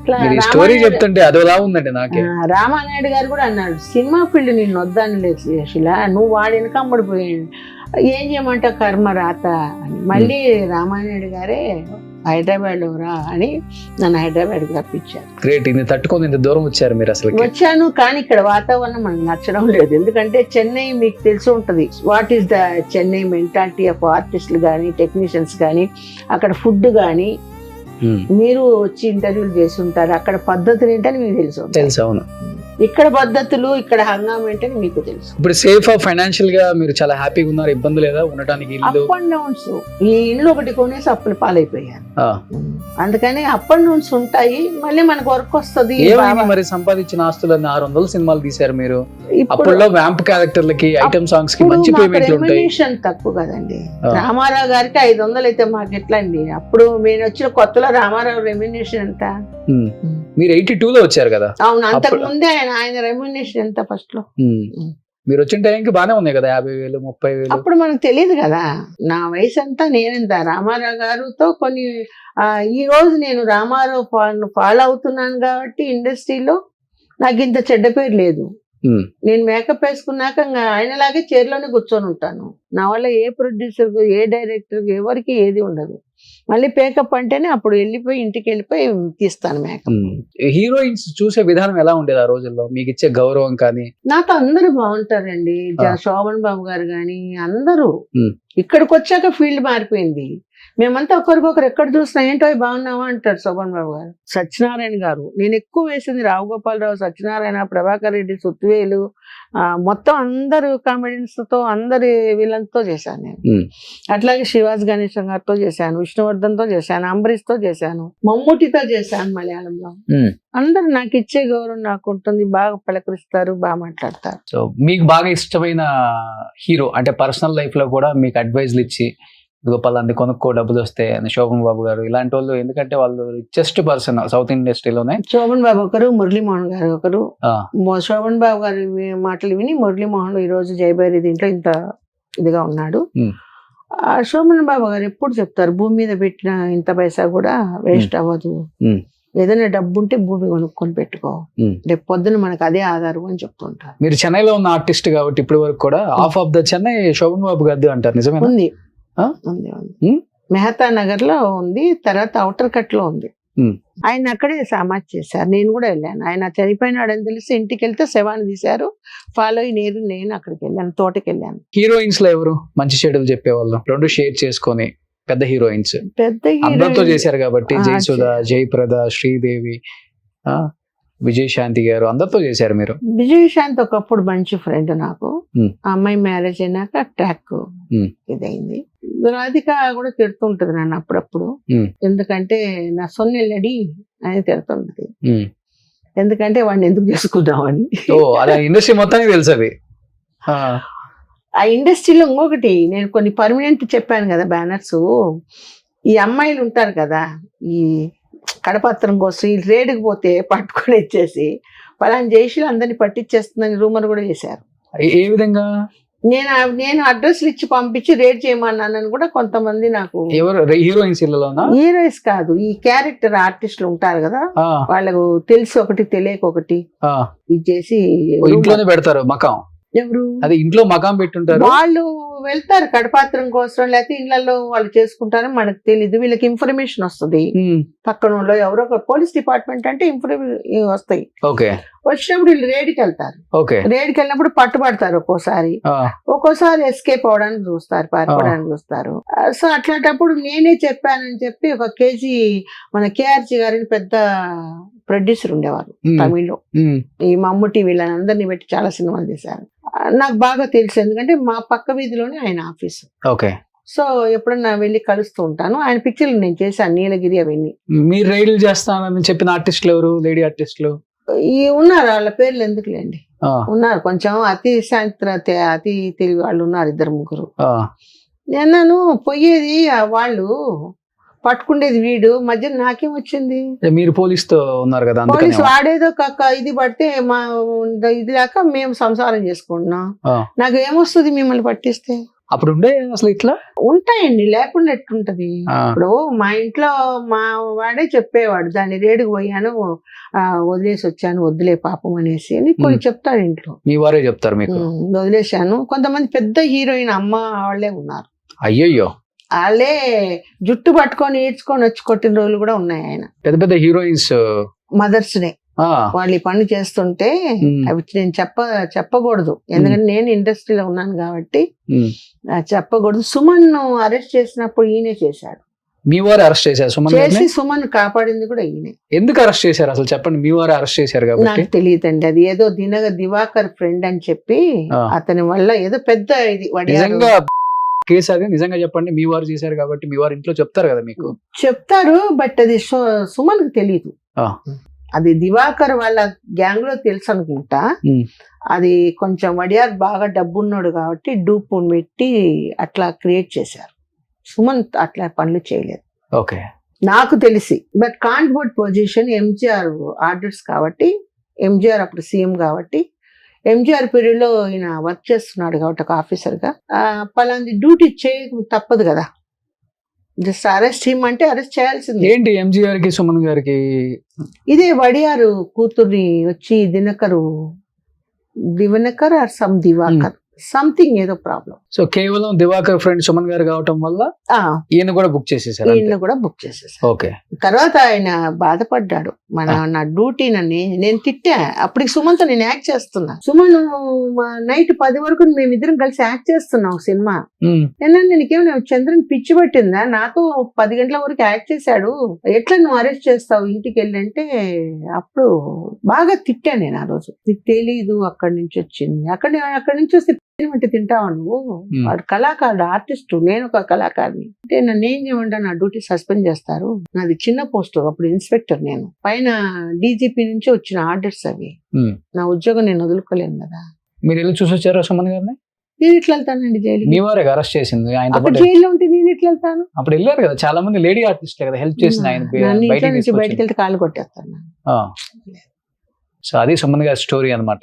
స్టోరీ చెప్తుంటే అదోలా ఉందండి నాకే. రామానాయుడు గారు కూడా అన్నాడు, సినిమా ఫీల్డ్ నిన్ను వద్దాను లేదు శిలా, నువ్వు వాడి వెనకమ్మడిపోయాడు, ఏం చేయమంటావు కర్మ రాత అని. మళ్ళీ రామానాయుడు గారే హైదరాబాద్ లో రా అని నన్ను హైదరాబాద్ కి రప్పించారు. గ్రేట్. ఇది తట్టుకొని ఇంత దూరం వచ్చారు మీరు. అసలు వచ్చాను, కానీ ఇక్కడ వాతావరణం మనకు నచ్చడం లేదు. ఎందుకంటే చెన్నై మీకు తెలిసి ఉంటది, what is the Chennai mentality of ఆర్టిస్టులు కానీ టెక్నీషియన్స్ కానీ, అక్కడ ఫుడ్ కానీ మీరు వచ్చి ఇంటర్వ్యూలు చేసి ఉంటారు, అక్కడ పద్ధతులు ఏంటని మీకు తెలుసు. అవును. ఇక్కడ పద్ధతులు, ఇక్కడ హంగామా ఏంటని మీకు తెలుసు. ఇప్పుడు సేఫ్ ఫైనాన్షియల్ గా మీరు చాలా హ్యాపీగా ఉన్నారు, ఇబ్బంది లేదా ఉండడానికి? Up and downs. ఈ ఇల్లు ఒకటి కొనేసి అప్పులు పాలైపోయాను, అందుకని అప్ అండ్ డౌన్స్ ఉంటాయి. మళ్ళీ మనకు వర్క్ వస్తుంది. మరి సంపాదించిన ఆస్తులన్నీ 600 సినిమాలు తీశారు మీరు. అప్పుల్లో వ్యాంప్ క్యారెక్టర్లకి, ఐటమ్ సాంగ్స్ కి మంచి పేమెంట్లు ఉంటాయి. రెమ్యునరేషన్ తక్కువ కదండి. రామారావు గారికి 500 అయితే మాకు ఎట్లా అండి? అప్పుడు నేను వచ్చిన కొత్తలో రామారావు రెమ్యునరేషన్ ఎంత? మీరు 82లో వచ్చారు కదా. అవును, అంతకు ముందే ఆయన రెమ్యునరేషన్ ఎంత ఫస్ట్ లో? మీరు వచ్చిన టైంకి బానే ఉంది కదా, 50,000 30,000. అప్పుడు మనకు తెలియదు కదా, నా వయసు అంతా నేనెంత. రామారావు గారితో కొన్ని ఈ రోజు నేను రామారావు ఫాలో అవుతున్నాను కాబట్టి ఇండస్ట్రీలో నాకు ఇంత చెడ్డ పేరు లేదు. నేను మేకప్ వేసుకున్నాక ఆయనలాగే చైర్లోనే కూర్చొని ఉంటాను. నా వల్ల ఏ ప్రొడ్యూసర్, ఏ డైరెక్టర్, ఎవరికి ఏది ఉండదు. మళ్ళీ పేకప్ అంటేనే అప్పుడు ఇంటికి వెళ్ళిపోయి తీస్తాను మేకప్. హీరోయిన్స్ చూసే విధానం ఎలా ఉండేది ఆ రోజుల్లో? మీకు ఇచ్చే గౌరవం కానీ? నాతో అందరూ బాగుంటారండి. శోభన్ బాబు గారు కానీ అందరూ. ఇక్కడికి వచ్చాక ఫీల్డ్ మారిపోయింది. మేమంతా ఒకరికొకరు ఎక్కడ చూసినా ఏంటో బాగున్నావా అంటారు శోభన్ బాబు గారు. సత్యనారాయణ గారు, నేను ఎక్కువ వేసింది రావు గోపాలరావు, సత్యనారాయణ, ప్రభాకర్ రెడ్డి, సుత్వేలు, మొత్తం అందరు కామెడియన్స్ తో, అందరి విలన్తో చేశాను నేను. అట్లాగే శివాజ్ గణేశం గారితో చేశాను, విష్ణువర్ధన్ తో చేశాను, అంబరీష్ తో చేశాను, మమ్ముటితో చేశాను మలయాళంలో. అందరు నాకు ఇచ్చే గౌరవం నాకు ఉంటుంది, బాగా పలకరిస్తారు, బాగా మాట్లాడతారు. సో మీకు బాగా ఇష్టమైన హీరో అంటే పర్సనల్ లైఫ్ లో కూడా మీకు అడ్వైజ్లు ఇచ్చి, గోపాల్ కొనుక్కో డబ్బులు వస్తే అని, శోభన్ బాబు గారు ఇలాంటి వాళ్ళు? ఎందుకంటే వాళ్ళు రిచెస్ట్ పర్సన్ సౌత్ ఇండస్ట్రీలోనే. శోభన్ బాబు ఒకరు, మురళీమోహన్ గారు ఒకరు. శోభన్ బాబు గారి మాటలు విని మురళీమోహన్ ఈ రోజు జయభైరి దీంట్లో ఇంత ఇదిగా ఉన్నాడు. శోభన్ బాబు గారు ఎప్పుడు చెప్తారు, భూమి మీద పెట్టిన ఇంత పైసా కూడా వేస్ట్ అవ్వదు, ఏదైనా డబ్బు ఉంటే భూమి కొనుక్కొని పెట్టుకో, రేపు పొద్దున మనకు అదే ఆధారం అని చెప్తుంటారు. మీరు చెన్నైలో ఉన్న ఆర్టిస్ట్ కాబట్టి ఇప్పటి వరకు కూడా half of the Chennai Shobhan Babu garu అంటారు, నిజమే? ఉంది, మెహతా నగర్ లో ఉంది, తర్వాత ఔటర్ కట్ లో ఉంది. ఆయన అక్కడే సమాజ్ చేశారు, నేను కూడా వెళ్ళాను. ఆయన చనిపోయినాడని తెలిసి ఇంటికి వెళ్తే శవాన్ని తీశారు, ఫాలో అయ్యి నేను అక్కడికి వెళ్ళాను, తోటకి వెళ్ళాను. హీరోయిన్స్ లో ఎవరు మంచి షెడ్యూల్ చెప్పేవాళ్ళు? రెండు షేర్ చేసుకొని పెద్ద హీరోయిన్స్ అందరితో చేశారు కాబట్టి, జయసుధ, జయప్రద, శ్రీదేవి, విజయశాంతి గారు, అందరితో చేశారు మీరు. విజయశాంతి ఒకప్పుడు మంచి ఫ్రెండ్ నాకు. ఆ అమ్మాయి మ్యారేజ్ అయినాక ట్రాక్ ఇదైంది. రాధిక కూడా తిడుతుంటది నన్ను అప్పుడప్పుడు, ఎందుకంటే నా సొన్నెళ్ళడి అని తిడుతుంటది, ఎందుకంటే వాడిని ఎందుకు చేసుకున్నామని. ఇండస్ట్రీ మొత్తానికి తెలుసు అది. ఆ ఇండస్ట్రీలో ఇంకొకటి, నేను కొన్ని పర్మనెంట్ చెప్పాను కదా బ్యానర్స్, ఈ అమ్మాయిలు ఉంటారు కదా, ఈ కడపత్రం కోసం ఈ రేడుకి పోతే పట్టుకొని ఇచ్చేసి పలానా జయశీల అందరినీ పట్టించేస్తుందని రూమర్ కూడా చేశారు. ఏ విధంగా? నేను అడ్రస్లు ఇచ్చి పంపించి రేట్ చేయమన్నానని కూడా కొంతమంది నాకు ఎవరు హీరోయిన్స్ ఇళ్ళలోనా? హీరోయిన్స్ కాదు, ఈ క్యారెక్టర్ ఆర్టిస్టులు ఉంటారు కదా, వాళ్ళకు తెలిసి ఒకటి తెలియక ఒకటి ఇది చేసి ఇంట్లోనే పెడతారు మకాం. ఎవరు అది ఇంట్లో మకాం పెట్టుంటారు, వాళ్ళు వెళ్తారు కడపాత్రం కోసం, లేకపోతే ఇళ్లలో వాళ్ళు చేసుకుంటారని మనకు తెలీదు. వీళ్ళకి ఇన్ఫర్మేషన్ వస్తుంది, పక్కన వాళ్ళు ఎవరో ఒక పోలీస్ డిపార్ట్మెంట్ అంటే ఇన్ఫర్మేషన్ వస్తాయి. ఓకే, వచ్చినప్పుడు వీళ్ళు రేడికి వెళ్తారు. ఓకే, రేడికి వెళ్ళినప్పుడు పట్టుబడతారు, ఒక్కోసారి ఎస్కేప్ అవడానికి చూస్తారు, పారిపోవడానికి చూస్తారు. సో అట్లాంటప్పుడు నేనే చెప్పానని చెప్పి ఒక కేజీ మన కేఆర్జీ గారిని పెద్ద ప్రొడ్యూసర్ ఉండేవారు తమిళ్లో, ఈ మమ్ముటి వీళ్ళని అందరినీ పెట్టి చాలా సినిమాలు చేశారు. నాకు బాగా తెలుసు, ఎందుకంటే మా పక్క వీధిలోనే ఆయన ఆఫీసు. ఓకే, సో ఎప్పుడన్నా వెళ్ళి కలుస్తూ ఉంటాను. ఆయన పిక్చర్లు నేను చేశాను, నీలగిరి అవన్నీ. మీరు రైడ్లు చేస్తానని చెప్పిన ఆర్టిస్టులు ఎవరు? లేడీ ఆర్టిస్టులు ఉన్నారు, వాళ్ళ పేర్లు ఎందుకులేండి, ఉన్నారు కొంచెం అతి సాయంత్రం అతి తెలివి వాళ్ళు ఉన్నారు, 2-3. నేను పోయేది వాళ్ళు పట్టుకుండేది, వీడు మధ్య నాకేం వచ్చింది? మీరు పోలీసుతో ఉన్నారు కదా, పోలీసు వాడేదో ఇది పడితే మా ఇది లేక మేము సంసారం చేసుకుంటున్నాం, నాకు ఏమొస్తుంది మిమ్మల్ని పట్టిస్తే? అప్పుడు ఉండే అసలు ఇట్లా ఉంటాయండి, లేకుండా ఎట్టుంటది. ఇప్పుడు మా ఇంట్లో మా వాడే చెప్పేవాడు, దాన్ని రేడుకు పోయాను, వదిలేసి వచ్చాను, వదిలే పాపం అనేసి కొన్ని చెప్తాడు ఇంట్లో. మీ వారే చెప్తారు మీకు? వదిలేశాను. కొంతమంది పెద్ద హీరోయిన్ అమ్మ వాళ్ళే ఉన్నారు, అయ్యయ్యో, వాళ్ళే జుట్టు పట్టుకొని ఈడ్చుకొని వచ్చి కొట్టిన రోజులు కూడా ఉన్నాయి. ఆయన పెద్ద పెద్ద హీరోయిన్స్ మదర్స్ డే వాళ్ళు ఈ పని చేస్తుంటే అవి నేను చెప్పకూడదు, ఎందుకంటే నేను ఇండస్ట్రీలో ఉన్నాను కాబట్టి చెప్పకూడదు. సుమన్ అరెస్ట్ చేసినప్పుడు ఈయనే చేశాడు. మీ వారు అరెస్ట్ చేశారు సుమన్? చేసి సుమన్ కాపాడింది కూడా ఈయనే. ఎందుకు అరెస్ట్ చేశారు అసలు చెప్పండి? మీ వారు అరెస్ట్ చేశారు కాబట్టి. నాకు తెలియదండి, అది ఏదో దివాకర్ ఫ్రెండ్ అని చెప్పి అతని వల్ల ఏదో పెద్ద ఇది కేసు. అది నిజంగా చెప్పండి, మీ వారు చేశారు కాబట్టి మీ వారు ఇంట్లో చెప్తారు కదా మీకు? చెప్తారు, బట్ అది సుమన్ కి తెలియదు. అది దివాకర్ వాళ్ళ గ్యాంగ్ లో తెలుసు అనుకుంటా. అది కొంచెం వడియార్ బాగా డబ్బున్నాడు కాబట్టి డూప్ పెట్టి అట్లా క్రియేట్ చేశారు. సుమన్ అట్లా పనులు చేయలేదు ఓకే నాకు తెలిసి. బట్ కాంట్బోర్డ్ పొజిషన్ ఎంజీఆర్ ఆర్డర్స్ కాబట్టి, ఎంజీఆర్ అప్పుడు సీఎం కాబట్టి, ఎంజీఆర్ పీరియడ్ లో ఈయన వర్క్ చేస్తున్నాడు కాబట్టి ఒక ఆఫీసర్ గా పలాంటి డ్యూటీ చేయ తప్పదు కదా. జస్ట్ అరెస్ట్ అంటే అరెస్ట్ చేయాల్సింది. ఏంటి ఎంజీఆర్ కి సుమన్ గారికి? ఇదే వడియారు కూతుర్ని వచ్చి దివనకర్ ఆర్ సమ్ దివాకర్ సంథింగ్ ఏదో ప్రాబ్లం. సో కేవలం దివాకర్ ఫ్రెండ్ సుమన్ గారు కావటం వల్ల ఈయన కూడా బుక్ చేసేసారు. ఓకే. తర్వాత ఆయన బాధపడ్డాడు, నా డ్యూటీ నేను తిట్టా. అప్పటికి సుమన్తో నేను యాక్ట్ చేస్తున్నా. సుమన్ నైట్ 10 వరకు మేమిద్దరం కలిసి యాక్ట్ చేస్తున్నాం సినిమా. నీకేమైనా చంద్రన్ పిచ్చి పట్టిందా? నాతో 10 గంటల వరకు యాక్ట్ చేశాడు, ఎట్లా నువ్వు అరెస్ట్ చేస్తావు ఇంటికి వెళ్ళి అంటే, అప్పుడు బాగా తిట్టా నేను ఆ రోజు. నీకు తెలీదు అక్కడి నుంచి వచ్చింది, అక్కడి నుంచి వస్తే అంటే తింటావా నువ్వు? వాడు కళాకారుడు, ఆర్టిస్ట్, నేను ఒక కళాకారిని అంటే నన్ను ఏం చేయమంటా, నా డ్యూటీ సస్పెండ్ చేస్తారు. నాది చిన్న పోస్ట్, అప్పుడు ఇన్స్పెక్టర్, నేను పైన డీజీపీ నుంచి వచ్చిన ఆర్డర్స్ అవి. నా ఉద్యోగం నేను వదులుకోలేను కదా. మీరు వెళ్ళి చూసి వచ్చారా సుమన్ గారిని? నేను ఇట్లా వెళ్తానండి జైలు. మీ వారే అరెస్ట్ చేసింది ఆయన? జైల్లో ఉంటే నేను ఇట్లా వెళ్తాను. అప్పుడు వెళ్ళారు కదా చాలా మంది లేడీ ఆర్టిస్ట్ కదా హెల్ప్ చేసింది ఆయన. బయటకు వెళ్తే కాళ్ళు కొట్టేస్తాను. సో అది సుమన్ గారి స్టోరీ అన్నమాట.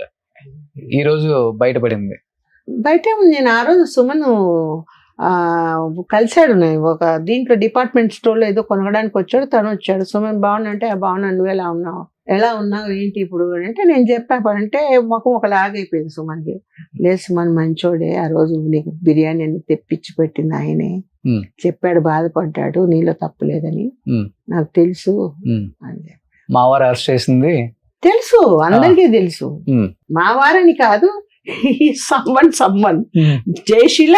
ఈ రోజు బయటపడింది. బయటే ఉంది. నేను ఆ రోజు సుమన్ కలిశాడు, నేను ఒక దీంట్లో డిపార్ట్మెంట్ స్టోర్ లో ఏదో కొనగడానికి వచ్చాడు, తను వచ్చాడు. సుమన్ బాగున్నా అంటే, బాగున్నా, నువ్వు ఎలా ఉన్నావు ఏంటి ఇప్పుడు అంటే, నేను చెప్పానంటే ముఖం ఒకలాగైపోయింది సుమన్కి. లేదు సుమన్ మంచోడే, ఆ రోజు నీకు బిర్యానీ అని తెప్పించి పెట్టింది ఆయనే, చెప్పాడు, బాధపడ్డాడు, నీలో తప్పులేదని నాకు తెలుసు అని. మా వారు అరెస్ట్ చేసింది తెలుసు, అందరికీ తెలుసు. మా వారని కాదు, సమ్మన్ జయశీల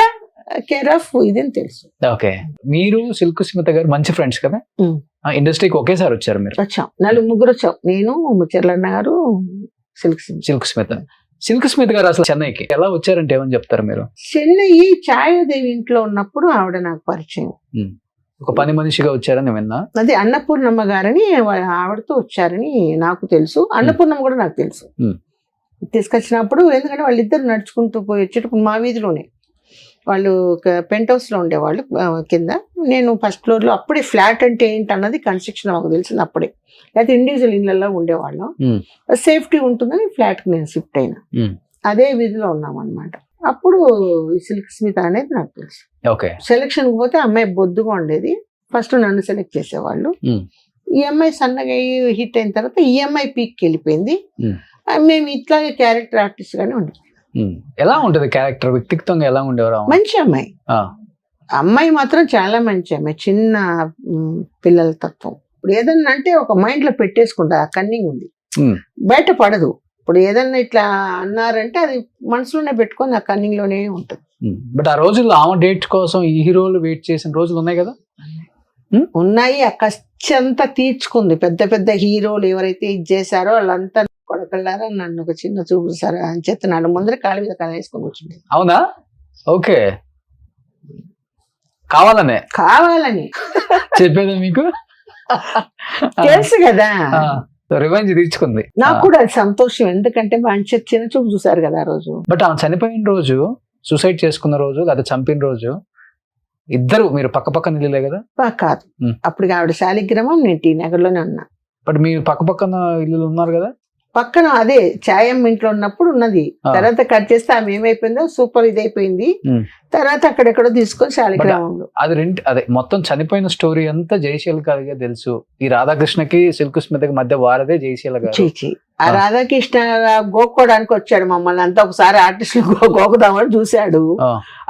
కేర్ ఆఫ్ ఇదని తెలుసు. ఓకే. మీరు సిల్క్ స్మిత గారు మంచి ఫ్రెండ్స్ కదా, ఇండస్ట్రీకి ఒకేసారి వచ్చారు మీరు? వచ్చాం, 4 వచ్చాం. నేను, ముచ్చర్లన్న గారు, సిల్క్ స్మిత గారు అసలు చెన్నైకి ఎలా వచ్చారంటే ఏమని చెప్తారు మీరు? చెన్నై ఛాయాదేవి ఇంట్లో ఉన్నప్పుడు ఆవిడ నాకు పరిచయం. ఒక పని మనిషిగా వచ్చారని విన్నా. అది అన్నపూర్ణమ్మ గారని ఆవిడతో వచ్చారని నాకు తెలుసు. అన్నపూర్ణమ్మ కూడా నాకు తెలుసు. తీసుకొచ్చినప్పుడు, ఎందుకంటే వాళ్ళిద్దరు నడుచుకుంటూ పోయి వచ్చేటప్పుడు మా వీధిలోనే, వాళ్ళు పెంట్ హౌస్ లో ఉండేవాళ్ళు కింద, నేను ఫస్ట్ ఫ్లోర్ లో. అప్పుడే ఫ్లాట్ అంటే ఏంటి అన్నది కన్స్ట్రక్షన్ మాకు తెలిసింది అప్పుడే, లేకపోతే ఇండివిజువల్ ఇళ్లలో ఉండేవాళ్ళం. సేఫ్టీ ఉంటుందని ఫ్లాట్ కి నేను షిఫ్ట్ అయినా. అదే వీధిలో ఉన్నాం అనమాట. అప్పుడు ఈ సిల్క్ స్మిత అనేది నాకు తెలుసు. ఓకే. సెలక్షన్ పోతే అమ్మాయి బొద్దుగా ఉండేది. ఫస్ట్ నన్ను సెలెక్ట్ చేసేవాళ్ళు. ఈ అమ్మాయి సన్నగా హిట్ అయిన తర్వాత ఈ అమ్మాయి పీక్కి వెళ్ళిపోయింది. మేము ఇట్లాగే క్యారెక్టర్ ఆర్టిస్ట్ గానే ఉండే. ఎలా ఉంటది క్యారెక్టర్, వ్యక్తిత్వంగా ఎలా ఉండేవారు? మంచి అమ్మాయి. అమ్మాయి మాత్రం చాలా మంచి అమ్మాయి, చిన్న పిల్లల తత్వం. ఇప్పుడు ఏదన్నా అంటే ఒక మైండ్ లో పెట్టేసుకుంటా, కన్నింగ్ ఉంది, బయట పడదు. ఇప్పుడు ఏదన్నా ఇట్లా అన్నారంటే అది మనసులోనే పెట్టుకొని ఆ కన్నింగ్ లోనే ఉంటుంది. బట్ ఆ రోజుల్లో ఆమె డేట్ కోసం ఈ హీరోలు వెయిట్ చేసిన రోజులు ఉన్నాయి కదా. ఉన్నాయి. ఆ కష్ట అంతా తీర్చుకుంది. పెద్ద పెద్ద హీరోలు ఎవరైతే ఇది చేశారో వాళ్ళంతా కొడకల్లారా నన్ను ఒక చిన్న చూపుతారా అని చెప్తే నన్ను ముందర కాళ్ళ మీద కళ వేసుకొని కూర్చుంది. అవునా? ఓకే. కావాలని చెప్పేదా మీకు? తెలుసు కదా, రివెంజ్ తీర్చుకుంది. నాకు కూడా అది సంతోషం. ఎందుకంటే మంచి చిన్న చూపు చూసారు కదా ఆ రోజు. బట్ ఆమె చనిపోయిన రోజు, సూసైడ్ చేసుకున్న రోజు లేదా చంపిన రోజు ఇద్దరు మీరు పక్క పక్క నిలలే కదా? కాదు, అప్పుడు ఆవిడ శాలిగ్రామం, నేను టీ నగర్ లోనే ఉన్నా. బట్ మీరు పక్క పక్కన ఇల్లు ఉన్నారు కదా? పక్కన అదే ఛాయం ఇంట్లో ఉన్నప్పుడు ఉన్నది. తర్వాత కట్ చేస్తే ఆమె ఏమైపోయిందో సూపర్ ఇదైపోయింది. తర్వాత అక్కడెక్కడో తీసుకొని శాలిగ్రామంలో అది అదే మొత్తం చనిపోయిన స్టోరీ అంతా జయశీల గారిగా తెలుసు. ఈ రాధాకృష్ణకి సిల్క్ స్మితకి మధ్య వారదే జయశీల గారు. ఆ రాధాకృష్ణ గోక్కోడానికి వచ్చాడు మమ్మల్ని అంతా. ఒకసారి ఆర్టిస్టులు గోకుదామని చూశాడు.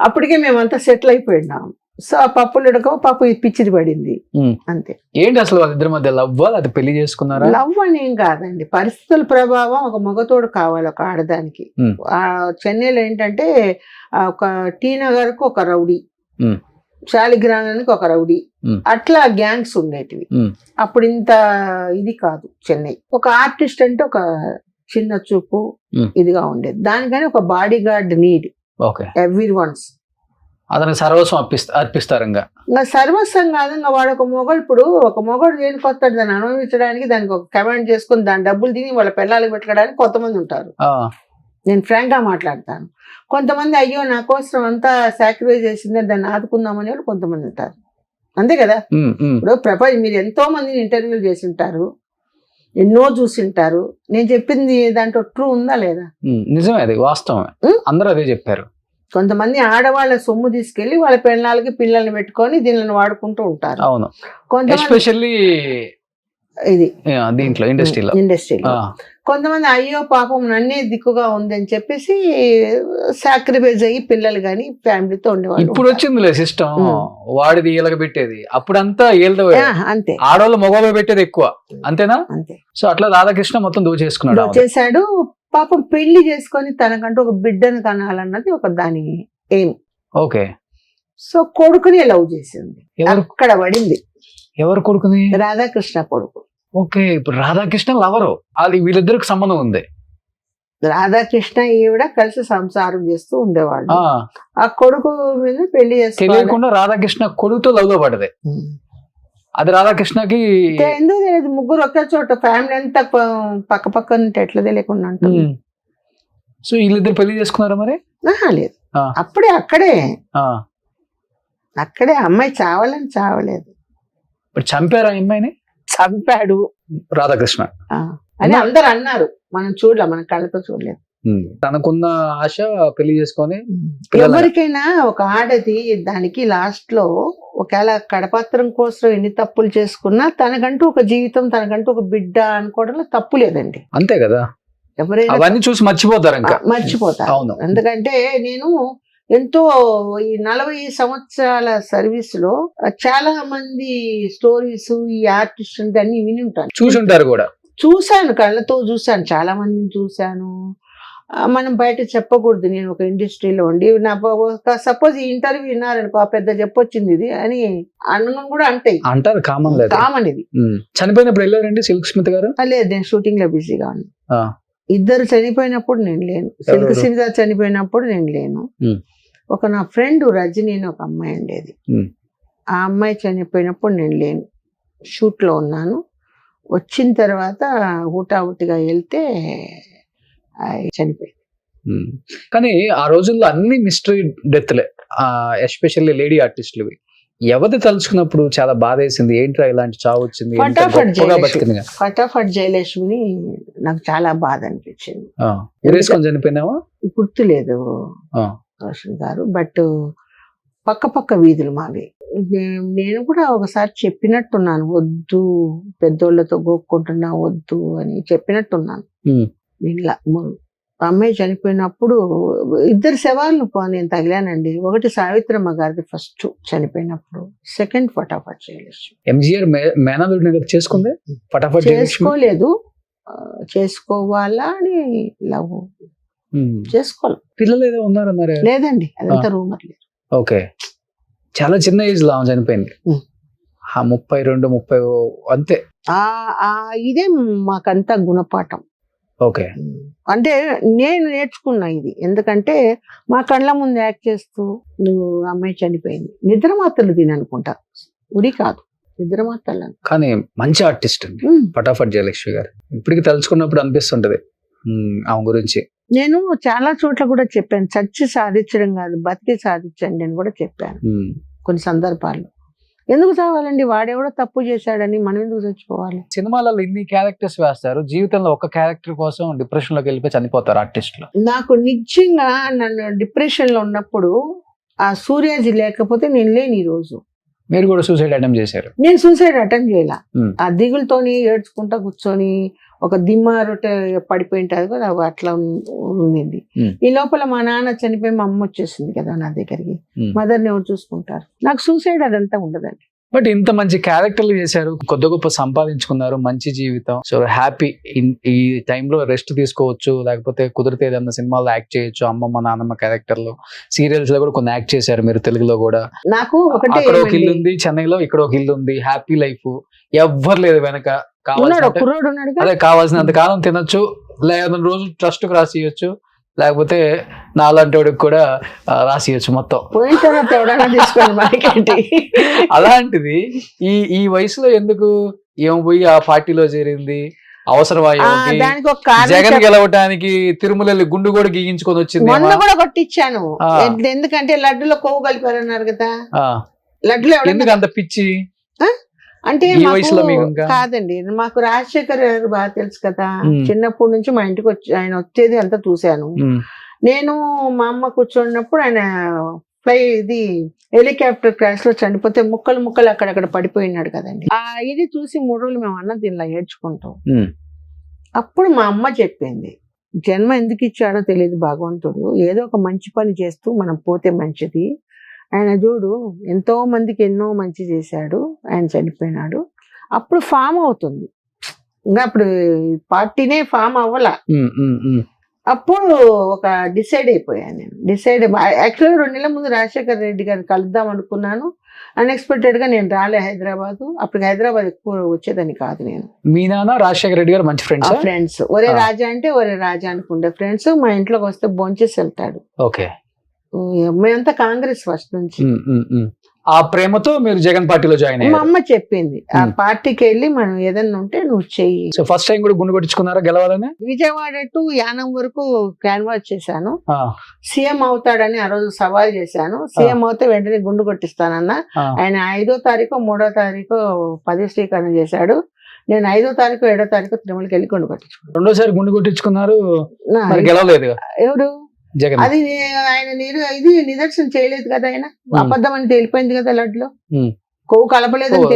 అప్పటికే మేమంతా సెటిల్ అయిపోయినాం. సో ఆ పప్పులుడకో పాప పిచ్చిది పడింది అంతే. ఏంటి అసలు వాళ్ళిద్దరి మధ్య లవ్? అది పెళ్లి చేసుకున్నారా? లవ్ అని ఏం కాదండి, పరిస్థితుల ప్రభావం. ఒక మగతోడు కావాలి ఒక ఆడదానికి. ఆ చెన్నైలో ఏంటంటే ఒక టీ నగర్ కు ఒక రౌడీ, శాలిగ్రామానికి ఒక రౌడీ, అట్లా గ్యాంగ్స్ ఉండేటివి. అప్పుడు ఇంత ఇది కాదు చెన్నై. ఒక ఆర్టిస్ట్ అంటే ఒక చిన్న చూపు ఇదిగా ఉండేది. దానికని ఒక body guard need every once. అతనికి సర్వస్వం అర్పిస్తారు. ఇంకా సర్వస్వం కాదు, ఇంకా వాడు ఒక మొగడు. ఇప్పుడు ఒక మొగడు దేనికి వస్తాడు, దాన్ని అనుభవించడానికి, దానికి ఒక కమాండ్ చేసుకుని దాని డబ్బులు తిని వాళ్ళ పిల్లలకి పెట్టడానికి కొంతమంది ఉంటారు. నేను ఫ్రాంక్ గా మాట్లాడతాను. కొంతమంది అయ్యో నా కోసం అంతా సాక్రిఫైస్ చేసిందే దాన్ని ఆదుకుందామని వాళ్ళు కొంతమంది ఉంటారు. అంతే కదా. ఇప్పుడు ప్రపంచం మీరు ఎంతో మందిని ఇంటర్వ్యూలు చేసి ఉంటారు, ఎన్నో చూసింటారు. నేను చెప్పింది దాంట్లో ట్రూ ఉందా లేదా? నిజమే, అది వాస్తవమే. అందరూ అదే చెప్పారు. కొంతమంది ఆడవాళ్ళ సొమ్ము తీసుకెళ్లి వాళ్ళ పిల్లలకి పిల్లల్ని పెట్టుకొని దీనిని వాడుకుంటూ ఉంటారు. అవును, ఎస్పెషల్లీ ఇది దీంట్లో ఇండస్ట్రీలో. కొంతమంది అయ్యో పాపం నన్నే దిక్కుగా ఉందని చెప్పేసి సాక్రిఫైస్ అయ్యి పిల్లలు గాని ఫ్యామిలీతో ఉండేవాళ్ళు. ఇప్పుడు వచ్చిందిలే సిస్టమ్, వాడిది ఈలక పెట్టేది. అప్పుడంతా అంతే, ఆడవాళ్ళు మగవాళ్ళు పెట్టేది ఎక్కువ. అంతేనా? అంతే. సో అట్లా రాధాకృష్ణ మొత్తం దోచేసుకున్నాడు. చేశాడు పాపం. పెళ్లి చేసుకొని తనకంటూ ఒక బిడ్డను కనాలన్నది ఒక దాని ఎయిమ్. ఓకే. సో కొడుకుని లవ్ చేసింది, అక్కడ పడింది. ఎవరు కొడుకుని? రాధాకృష్ణ కొడుకు. ఓకే. ఇప్పుడు రాధాకృష్ణ లవరు, అది వీళ్ళిద్దరికి సంబంధం ఉంది. రాధాకృష్ణ ఈవిడ కలిసి సంసారం చేస్తూ ఉండేవాళ్ళు. ఆ కొడుకు మీద పెళ్లి చేసుకోకుండా రాధాకృష్ణ కొడుకుతో లవ్ లో పడదే. అది రాధాకృష్ణకి ఎందుకు తెలియదు. ముగ్గురు ఒకే చోట, ఫ్యామిలీ అంతా పక్క పక్క ఉంటే ఎట్లా తెలియకుండా ఉంటుంది. సో వీళ్ళిద్దరు పెళ్లి చేసుకున్నారా మరి? లేదు, అప్పుడే అక్కడే అమ్మాయి చావాలని చావలేదు. ఇప్పుడు చంపారా అమ్మాయిని? చంపాడు రాధాకృష్ణ అని అందరు అన్నారు. మనం చూడలే, మన కళ్ళతో చూడలేదు. తనకున్న ఆశ పెళ్లి చేసుకొని. ఎవరికైనా ఒక ఆడది దానికి లాస్ట్ లో ఒకవేళ కడపత్రం కోసం ఎన్ని తప్పులు చేసుకున్నా తనకంటూ ఒక జీవితం, తనకంటూ ఒక బిడ్డ అనుకోవడంలో తప్పు లేదండి. అంతే కదా. ఎవరైనా అవన్నీ చూసి మర్చిపోతారు, ఇంకా మర్చిపోతారు. ఎందుకంటే నేను ఎంతో ఈ 40 సంవత్సరాల సర్వీస్ లో చాలా మంది స్టోరీస్, ఈ ఆర్టిస్ట్ అన్ని విని ఉంటాను, చూసుంటారు కూడా. చూశాను, కళ్ళతో చూశాను, చాలా మందిని చూశాను. మనం బయట చెప్పకూడదు. నేను ఒక ఇండస్ట్రీలో ఉండి నా సపోజ్ ఈ ఇంటర్వ్యూ విన్నారనుకో, పెద్ద చెప్పొచ్చింది ఇది అని అన్నం కూడా అంటారు. కామన్ ఇది. చనిపోయినప్పుడు వెళ్ళారండి సిల్క్ స్మిత్ గారు? లేదు, నేను షూటింగ్ లో బిజీగా ఉన్నా. ఇద్దరు చనిపోయినప్పుడు నేను లేను. సిల్క్ స్మిత చనిపోయినప్పుడు నేను లేను. ఒక నా ఫ్రెండ్ రజని అని ఒక అమ్మాయి ఉండేది, ఆ అమ్మాయి చనిపోయినప్పుడు నేను లేను, షూట్ లో ఉన్నాను. వచ్చిన తర్వాత హుటాహుటిగా వెళ్తే చనిపోయింది. కానీ ఆ రోజుల్లో అన్ని మిస్టరీ డెత్లే, ఎస్పెషల్లీ లేడీ ఆర్టిస్టులు. ఎవరిది తలుచుకున్నప్పుడు చాలా బాధ వేసింది. ఏంట్రా ఇలాంటి చావు వచ్చింది? ఫటాఫట్ జయలక్ష్మిని నాకు చాలా బాధ అనిపించింది. చనిపోయినావా? గుర్తులేదు ఆ. రోషన్ గారు, బట్ పక్క వీధులు మావి. నేను కూడా ఒకసారి చెప్పినట్టున్నాను, వద్దు పెద్దోళ్ళతో గోక్కుంటున్నా వద్దు అని చెప్పినట్టున్నాను. ఇలా అమ్మాయి చనిపోయినప్పుడు ఇద్దరు శవాలను నేను తగిలానండి. ఒకటి సావిత్రమ్మ గారిది ఫస్ట్ చనిపోయినప్పుడు, సెకండ్ ఫటాఫట్ జయలక్ష్మి. ఎంజీఆర్ మేనల్లుడిని చేసుకుంది, ఫటాఫట్ చేసుకోలేదు, చేసుకోవాలా అని లవ్ చేసుకోవాలి. పిల్లలు ఏదో ఉన్నారన్నారు? లేదండి, అదంతా రూమర్ లేదు. ఓకే, చాలా చిన్న ఏజ్ లో ఆమె చనిపోయింది. 32-30 అంతే. ఇదే మాకంతా గుణపాఠం. ఓకే, అంటే నేను నేర్చుకున్నా ఇది. ఎందుకంటే మా కళ్ళ ముందు యాక్ట్ చేస్తూ నువ్వు అమ్మాయి చనిపోయింది, నిద్ర మాత్రలు తిని అనుకుంటా, ఉరి కాదు నిద్ర మాత్రలు. కానీ మంచి ఆర్టిస్ట్ అండి ఫటాఫట్ జయలక్ష్మి గారు. ఇప్పటికి తలుచుకున్నప్పుడు అనిపిస్తుంటది ఆమె గురించి. నేను చాలా చోట్ల కూడా చెప్పాను, చచ్చి సాధించడం కాదు బతికి సాధించండి అని కూడా చెప్పాను కొన్ని సందర్భాల్లో. ఎందుకు చావాలండి, వాడెవడో తప్పు చేశాడని మనం ఎందుకు చచ్చిపోవాలి? సినిమాలలో ఇన్ని క్యారెక్టర్స్ వేస్తారు, జీవితంలో ఒక క్యారెక్టర్ కోసం డిప్రెషన్ లోకి వెళ్ళిపోయి చనిపోతారు ఆర్టిస్టులు. నాకు నిజంగా నన్ను డిప్రెషన్ లో ఉన్నప్పుడు ఆ సూర్యాజీ లేకపోతే నేను లేని ఈ రోజు. మీరు కూడా సూసైడ్ అటెంప్ట్ చేశారు? నేను సూసైడ్ అటెంప్ట్ చేయాల, ఆ దిగులతోని ఏడ్చుకుంటా కూర్చొని ఒక దిమ్మ రొట్టె పడిపోయింటది కదా, అట్లా ఉండింది. ఈ లోపల మా నాన్న చనిపోయి మా అమ్మ వచ్చేసింది కదా నా దగ్గరికి, మదర్ని ఎవరు చూసుకుంటారు. నాకు సూసైడ్ అదంతా ఉండదండి. బట్ ఇంత మంచి క్యారెక్టర్లు చేశారు, కొద్ది గొప్ప సంపాదించుకున్నారు, మంచి జీవితం, సో హ్యాపీ. ఈ టైంలో రెస్ట్ తీసుకోవచ్చు, లేకపోతే కుదిరితే ఏదన్నా సినిమాలో యాక్ట్ చేయొచ్చు. అమ్మమ్మ నాన్నమ్మ క్యారెక్టర్లు, సీరియల్స్ లో కూడా కొన్ని యాక్ట్ చేశారు మీరు, తెలుగులో కూడా. నాకు అక్కడ ఒక ఇల్లు ఉంది, చెన్నైలో ఇక్కడ ఒక ఇల్లు ఉంది, హ్యాపీ లైఫ్, ఎవ్వరు లేదు వెనక. అదే కావాల్సినంత కాలం తినొచ్చు, లేదా రోజు ట్రస్ట్ కు రాసియొచ్చు, లేకపోతే నాలాంటి వాడికి కూడా రాసియొచ్చు మొత్తం. అలాంటిది ఈ వయసులో ఎందుకు ఏమో పోయి ఆ పార్టీలో చేరింది? అవసరమా? జగన్ గెలవటానికి తిరుమల గుండు కూడా గీయించుకొని వచ్చింది. మొన్న కూడా కొట్టించాను, ఎందుకంటే లడ్డులో కొవ్వు కలిపారన్నారు కదా. లడ్డులో ఎందుకు అంత పిచ్చి అంటే కాదండి, మాకు రాజశేఖర్ గారు బాగా తెలుసు కదా. చిన్నప్పటి నుంచి మా ఇంటికి వచ్చి ఆయన వచ్చేది అంతా చూశాను నేను. మా అమ్మ కూర్చున్నప్పుడు ఆయన ఇది హెలికాప్టర్ క్రాష్ లో చనిపోతే ముక్కలు అక్కడక్కడ పడిపోయినాడు కదండి. ఇది చూసి 3 రోజులు మేము అన్నం తినలా ఏడ్చుకుంటాం. అప్పుడు మా అమ్మ చెప్పింది, జన్మ ఎందుకు ఇచ్చాడో తెలియదు భగవంతుడు, ఏదో ఒక మంచి పని చేస్తూ మనం పోతే మంచిది. ఆయన చూడు ఎంతో మందికి ఎన్నో మంచి చేశాడు, ఆయన చనిపోయినాడు. అప్పుడు ఫామ్ అవుతుంది, ఇంకా అప్పుడు పార్టీనే ఫామ్ అవ్వాల. అప్పుడు ఒక డిసైడ్ అయిపోయాను నేను. యాక్చువల్గా 2 నెలల ముందు రాజశేఖర్ రెడ్డి గారిని కలుద్దాం అనుకున్నాను. అన్ఎక్స్పెక్టెడ్ గా నేను రాలే హైదరాబాద్. అప్పుడు హైదరాబాద్ ఎక్కువ వచ్చేదని కాదు నేను. మీ నాన్న రాజశేఖర్ రెడ్డి గారు మంచి ఫ్రెండ్స్, ఒరే రాజా అంటే ఒరే రాజా అనుకుంటే ఫ్రెండ్స్. మా ఇంట్లోకి వస్తే భోంచేసి వెళ్తాడు. ఓకే, మేమంతా కాంగ్రెస్ ఫస్ట్ నుంచి. ఆ ప్రేమతో మీరు జగన్ పార్టీలో జాయిన్ అయ్యారు. మా అమ్మ చెప్పింది, ఆ పార్టీకి వెళ్ళి మనం ఏదన్నా ఉంటే నువ్వు చెయ్యి. సో ఫస్ట్ టైం కూడా గుండు కొట్టించుకున్నారా గెలవాలని? విజయవాడ టు యానం వరకు క్యాన్వాస్ చేశాను. సీఎం అవుతాడని ఆ రోజు సవాల్ చేశాను. సీఎం అవుతే వెంటనే గుండు కొట్టిస్తానన్న. ఆయన 5వ తారీఖు 3వ తారీఖు పదవి స్వీకరణ చేశాడు. నేను 5వ తారీఖు 7వ తారీఖు తిరుమలకి వెళ్ళి గుండు కొట్టించుకున్నాను. 2వ సారి గుండు కొట్టించుకున్నారు, గెలవలేదు. ఎవరు? అది ఆయన ఇది నిదర్శనం చేయలేదు కదా, ఆయన అబద్ధం అని తేలిపోయింది కదా లడ్లో. కొవ్వు కలపలేదని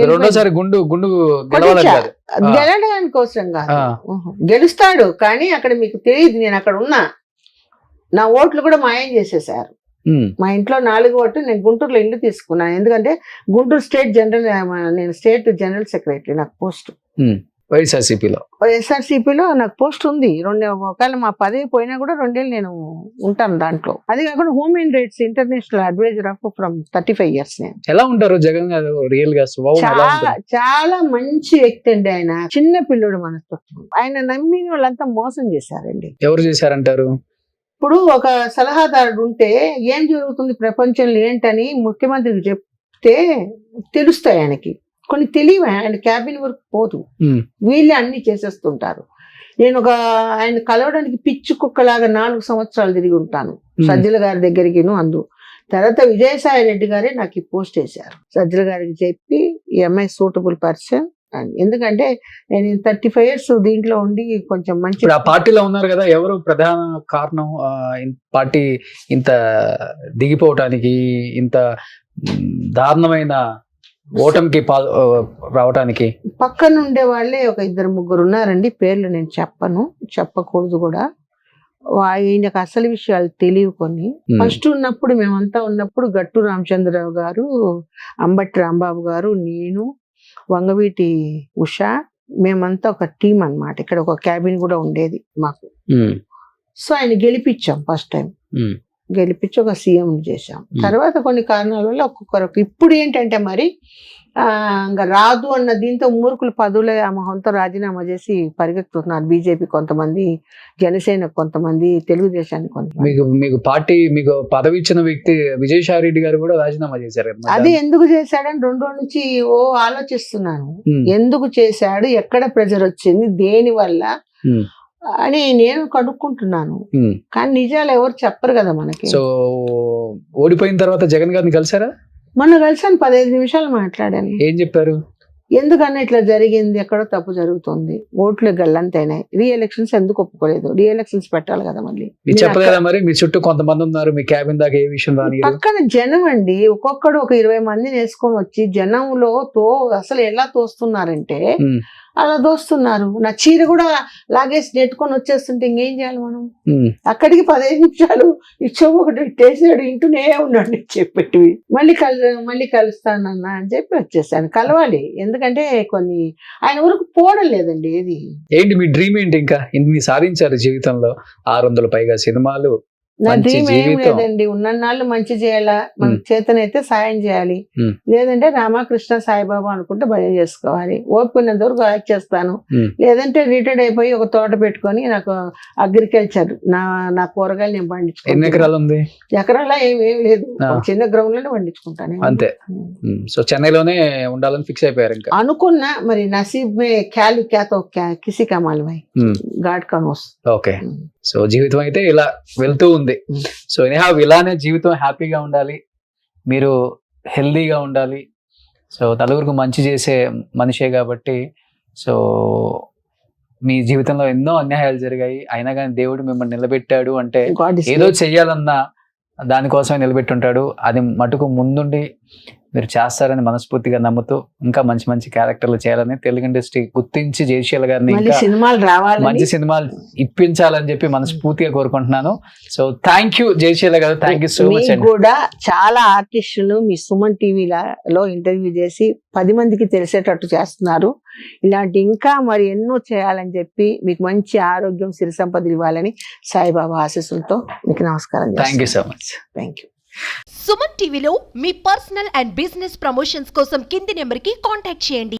గెలవడానికి కోసం కాదు, గెలుస్తాడు. కానీ అక్కడ మీకు తెలియదు, నేను అక్కడ ఉన్నా. నా ఓట్లు కూడా మాయం చేసేసారు. మా ఇంట్లో 4 ఓట్లు. నేను గుంటూరులో ఇల్లు తీసుకున్నాను, ఎందుకంటే గుంటూరు స్టేట్ జనరల్, నేను స్టేట్ జనరల్ సెక్రటరీ, నాకు పోస్ట్ వైఎస్ఆర్సీపీలో నాకు పోస్ట్ ఉంది. ఒకవేళ మా పదవి పోయినా కూడా 2 ఏళ్ళు నేను ఉంటాను దాంట్లో. అది కాకుండా human rights international advisor from 35 years. నేను ఎలా ఉంటారు జగన్ గారు? రియల్ గా చాలా మంచి వ్యక్తి అండి. ఆయన చిన్న పిల్లడు మనస్తత్వం. ఆయన నమ్మిన వాళ్ళంతా మోసం చేశారండి. ఎవరు చేశారంటారు? ఇప్పుడు ఒక సలహాదారుడు ఉంటే ఏం జరుగుతుంది ప్రపంచంలో ఏంటని ముఖ్యమంత్రికి చెప్తే తెలుస్తాయి ఆయనకి. కొన్ని తెలియవు, ఆయన క్యాబిన్ వరకు పోదు, వీళ్ళే అన్ని చేసేస్తుంటారు. నేను ఆయన కలవడానికి పిచ్చి కుక్కలాగా 4 సంవత్సరాలు తిరిగి ఉంటాను సజ్జల గారి దగ్గరికి. తర్వాత విజయసాయి రెడ్డి గారే నాకు ఈ పోస్ట్ వేశారు. సజ్జల గారికి చెప్పి ఈ అమ్మాయి సూటబుల్ పర్సన్, ఎందుకంటే నేను 35 years దీంట్లో ఉండి కొంచెం మంచి ఇప్పుడు ఆ పార్టీలో ఉన్నారు కదా, ఎవరు ప్రధాన కారణం పార్టీ ఇంత దిగిపోవటానికి, ఇంత దారుణమైన ఓటమికి రావటానికి? పక్కన ఉండే వాళ్ళే ఒక 2-3 ఉన్నారండి, పేర్లు నేను చెప్పకూడదు కూడా. ఆయనకు అసలు విషయాలు తెలియవు కొన్ని. ఫస్ట్ ఉన్నప్పుడు మేమంతా ఉన్నప్పుడు గట్టు రామచంద్రరావు గారు, అంబటి రాంబాబు గారు, నేను, వంగవీటి ఉష, మేమంతా ఒక టీం అన్నమాట. ఇక్కడ ఒక క్యాబిన్ కూడా ఉండేది మాకు. సో ఆయన గెలిపించాం ఫస్ట్ టైం, గెలిపించి ఒక సీఎం చేశాం. తర్వాత కొన్ని కారణాల వల్ల ఒక్కొక్కరు ఇప్పుడు ఏంటంటే మరి ఇంకా రాదు అన్న దీంతో మూర్ఖులు పదవుల మొహంతో రాజీనామా చేసి పరిగెత్తుతున్నారు. బీజేపీ కొంతమంది, జనసేన కొంతమంది, తెలుగుదేశానికి కొంతమంది. మీకు పార్టీ మీకు పదవి ఇచ్చిన వ్యక్తి విజయసాయి రెడ్డి గారు కూడా రాజీనామా చేశారు. అది ఎందుకు చేశాడని 2 రోజుల నుంచి ఆలోచిస్తున్నాను. ఎందుకు చేశాడు, ఎక్కడ ప్రెజర్ వచ్చింది, దేని వల్ల అని నేను కనుక్కుంటున్నాను. కానీ నిజాలు ఎవరు చెప్పరు కదా మనకి. సో ఓడిపోయిన తర్వాత జగన్ గారిని కలిసారా? మొన్న కలిసాను, 15 నిమిషాలు మాట్లాడాను. ఏం చెప్పారు? ఎందుకన్నా ఇట్లా జరిగింది, ఎక్కడో తప్పు జరుగుతుంది, ఓట్లు గల్లంతైనాయి, రీ-ఎలక్షన్స్ ఎందుకు ఒప్పుకోలేదు, రీ-ఎలక్షన్స్ పెట్టాలి కదా మళ్ళీ. చెప్పలేదా మరి? మీ చుట్టూ కొంతమంది ఉన్నారు, మీ క్యాబిన్ దాకా ఏ విషయం రాని పక్కన జనం అండి, ఒక్కొక్కడు ఒక 20 మందిని వేసుకొని వచ్చి జనంలో అసలు ఎలా తోస్తున్నారంటే అలా దోస్తున్నారు. నా చీర కూడా లాగేసి నెట్టుకొని వచ్చేస్తుంటే ఇంకేం చేయాలి మనం? అక్కడికి 15 నిమిషాలు ఇచ్చో ఒకటి టేసాడు, ఇంటూనే ఉన్నాడు చెప్పేటివి. మళ్ళీ కలుస్తానన్నా అని చెప్పి వచ్చేసాను. కలవాలి, ఎందుకంటే కొన్ని ఆయన వరకు పోవడం లేదండి. ఏది ఏంటి మీ డ్రీమ్ ఏంటి? ఇంకా ఇన్ని సాధించారు జీవితంలో, 600 పైగా సినిమాలు. నా డ్రీమ్ ఏం లేదండి, ఉన్నన్నాళ్ళు మంచి చేయాలా, మన చేతనైతే సాయం చేయాలి, లేదంటే రామకృష్ణ సాయిబాబా అనుకుంటే భయం చేసుకోవాలి. ఓపుకున్నంత వరకు యాక్ట్ చేస్తాను, లేదంటే రిటైర్డ్ అయిపోయి ఒక తోట పెట్టుకొని నాకు అగ్రికల్చర్ నా కూరగాయలు నేను పండించుకుంటాను. ఎన్ని ఎకరాలు ఉంది? ఎకరాల ఏం లేదు, చిన్న గ్రౌండ్ లోనే పండించుకుంటాను అంతే. సో చెన్నైలోనే ఉండాలని ఫిక్స్ అయిపోయారు ఇంకా? అనుకున్నా, మరి నసీబ్ మే ఖ్యాలు క్యాతో కిసి కమాల్ భాయ్, గాడ్ కనోస్. ఓకే, సో జీవితం అయితే ఇలా వెళ్తూ ఉంది. సో ఇలానే జీవితం హ్యాపీగా ఉండాలి, మీరు హెల్దీగా ఉండాలి. సో నలుగురికి మంచి చేసే మనిషే కాబట్టి, సో మీ జీవితంలో ఎన్నో అన్యాయాలు జరిగాయి, అయినా కానీ దేవుడు మిమ్మల్ని నిలబెట్టాడు అంటే ఏదో చెయ్యాలన్నా దానికోసమే నిలబెట్టుంటాడు. అది మటుకు ముందుండి మీరు చేస్తారని మనస్ఫూర్తిగా నమ్ముతూ ఇంకా మంచి మంచి క్యారెక్టర్లు చేయాలని, తెలుగు ఇండస్ట్రీ గుర్తించి జయశీల గారిని మంచి సినిమాలు ఇప్పించాలని చెప్పి మనస్ఫూర్తిగా కోరుకుంటున్నాను. సో థ్యాంక్ యూ జయశీల గారు, థ్యాంక్ యూ సో మచ్. కూడా చాలా ఆర్టిస్టులు మీ సుమన్ టీవీలో ఇంటర్వ్యూ చేసి 10 మందికి తెలిసేటట్టు చేస్తున్నారు. ఇలాంటి ఇంకా మరి ఎన్నో చేయాలని చెప్పి మీకు మంచి ఆరోగ్యం, సిరి సంపదలు ఇవ్వాలని సాయిబాబా ఆశీస్సులతో మీకు నమస్కారం. Thank you so much. Thank you. Suman టీవీలో మీ పర్సనల్ అండ్ బిజినెస్ ప్రమోషన్స్ కోసం కింది నెంబర్కి కాంటాక్ట్ చేయండి.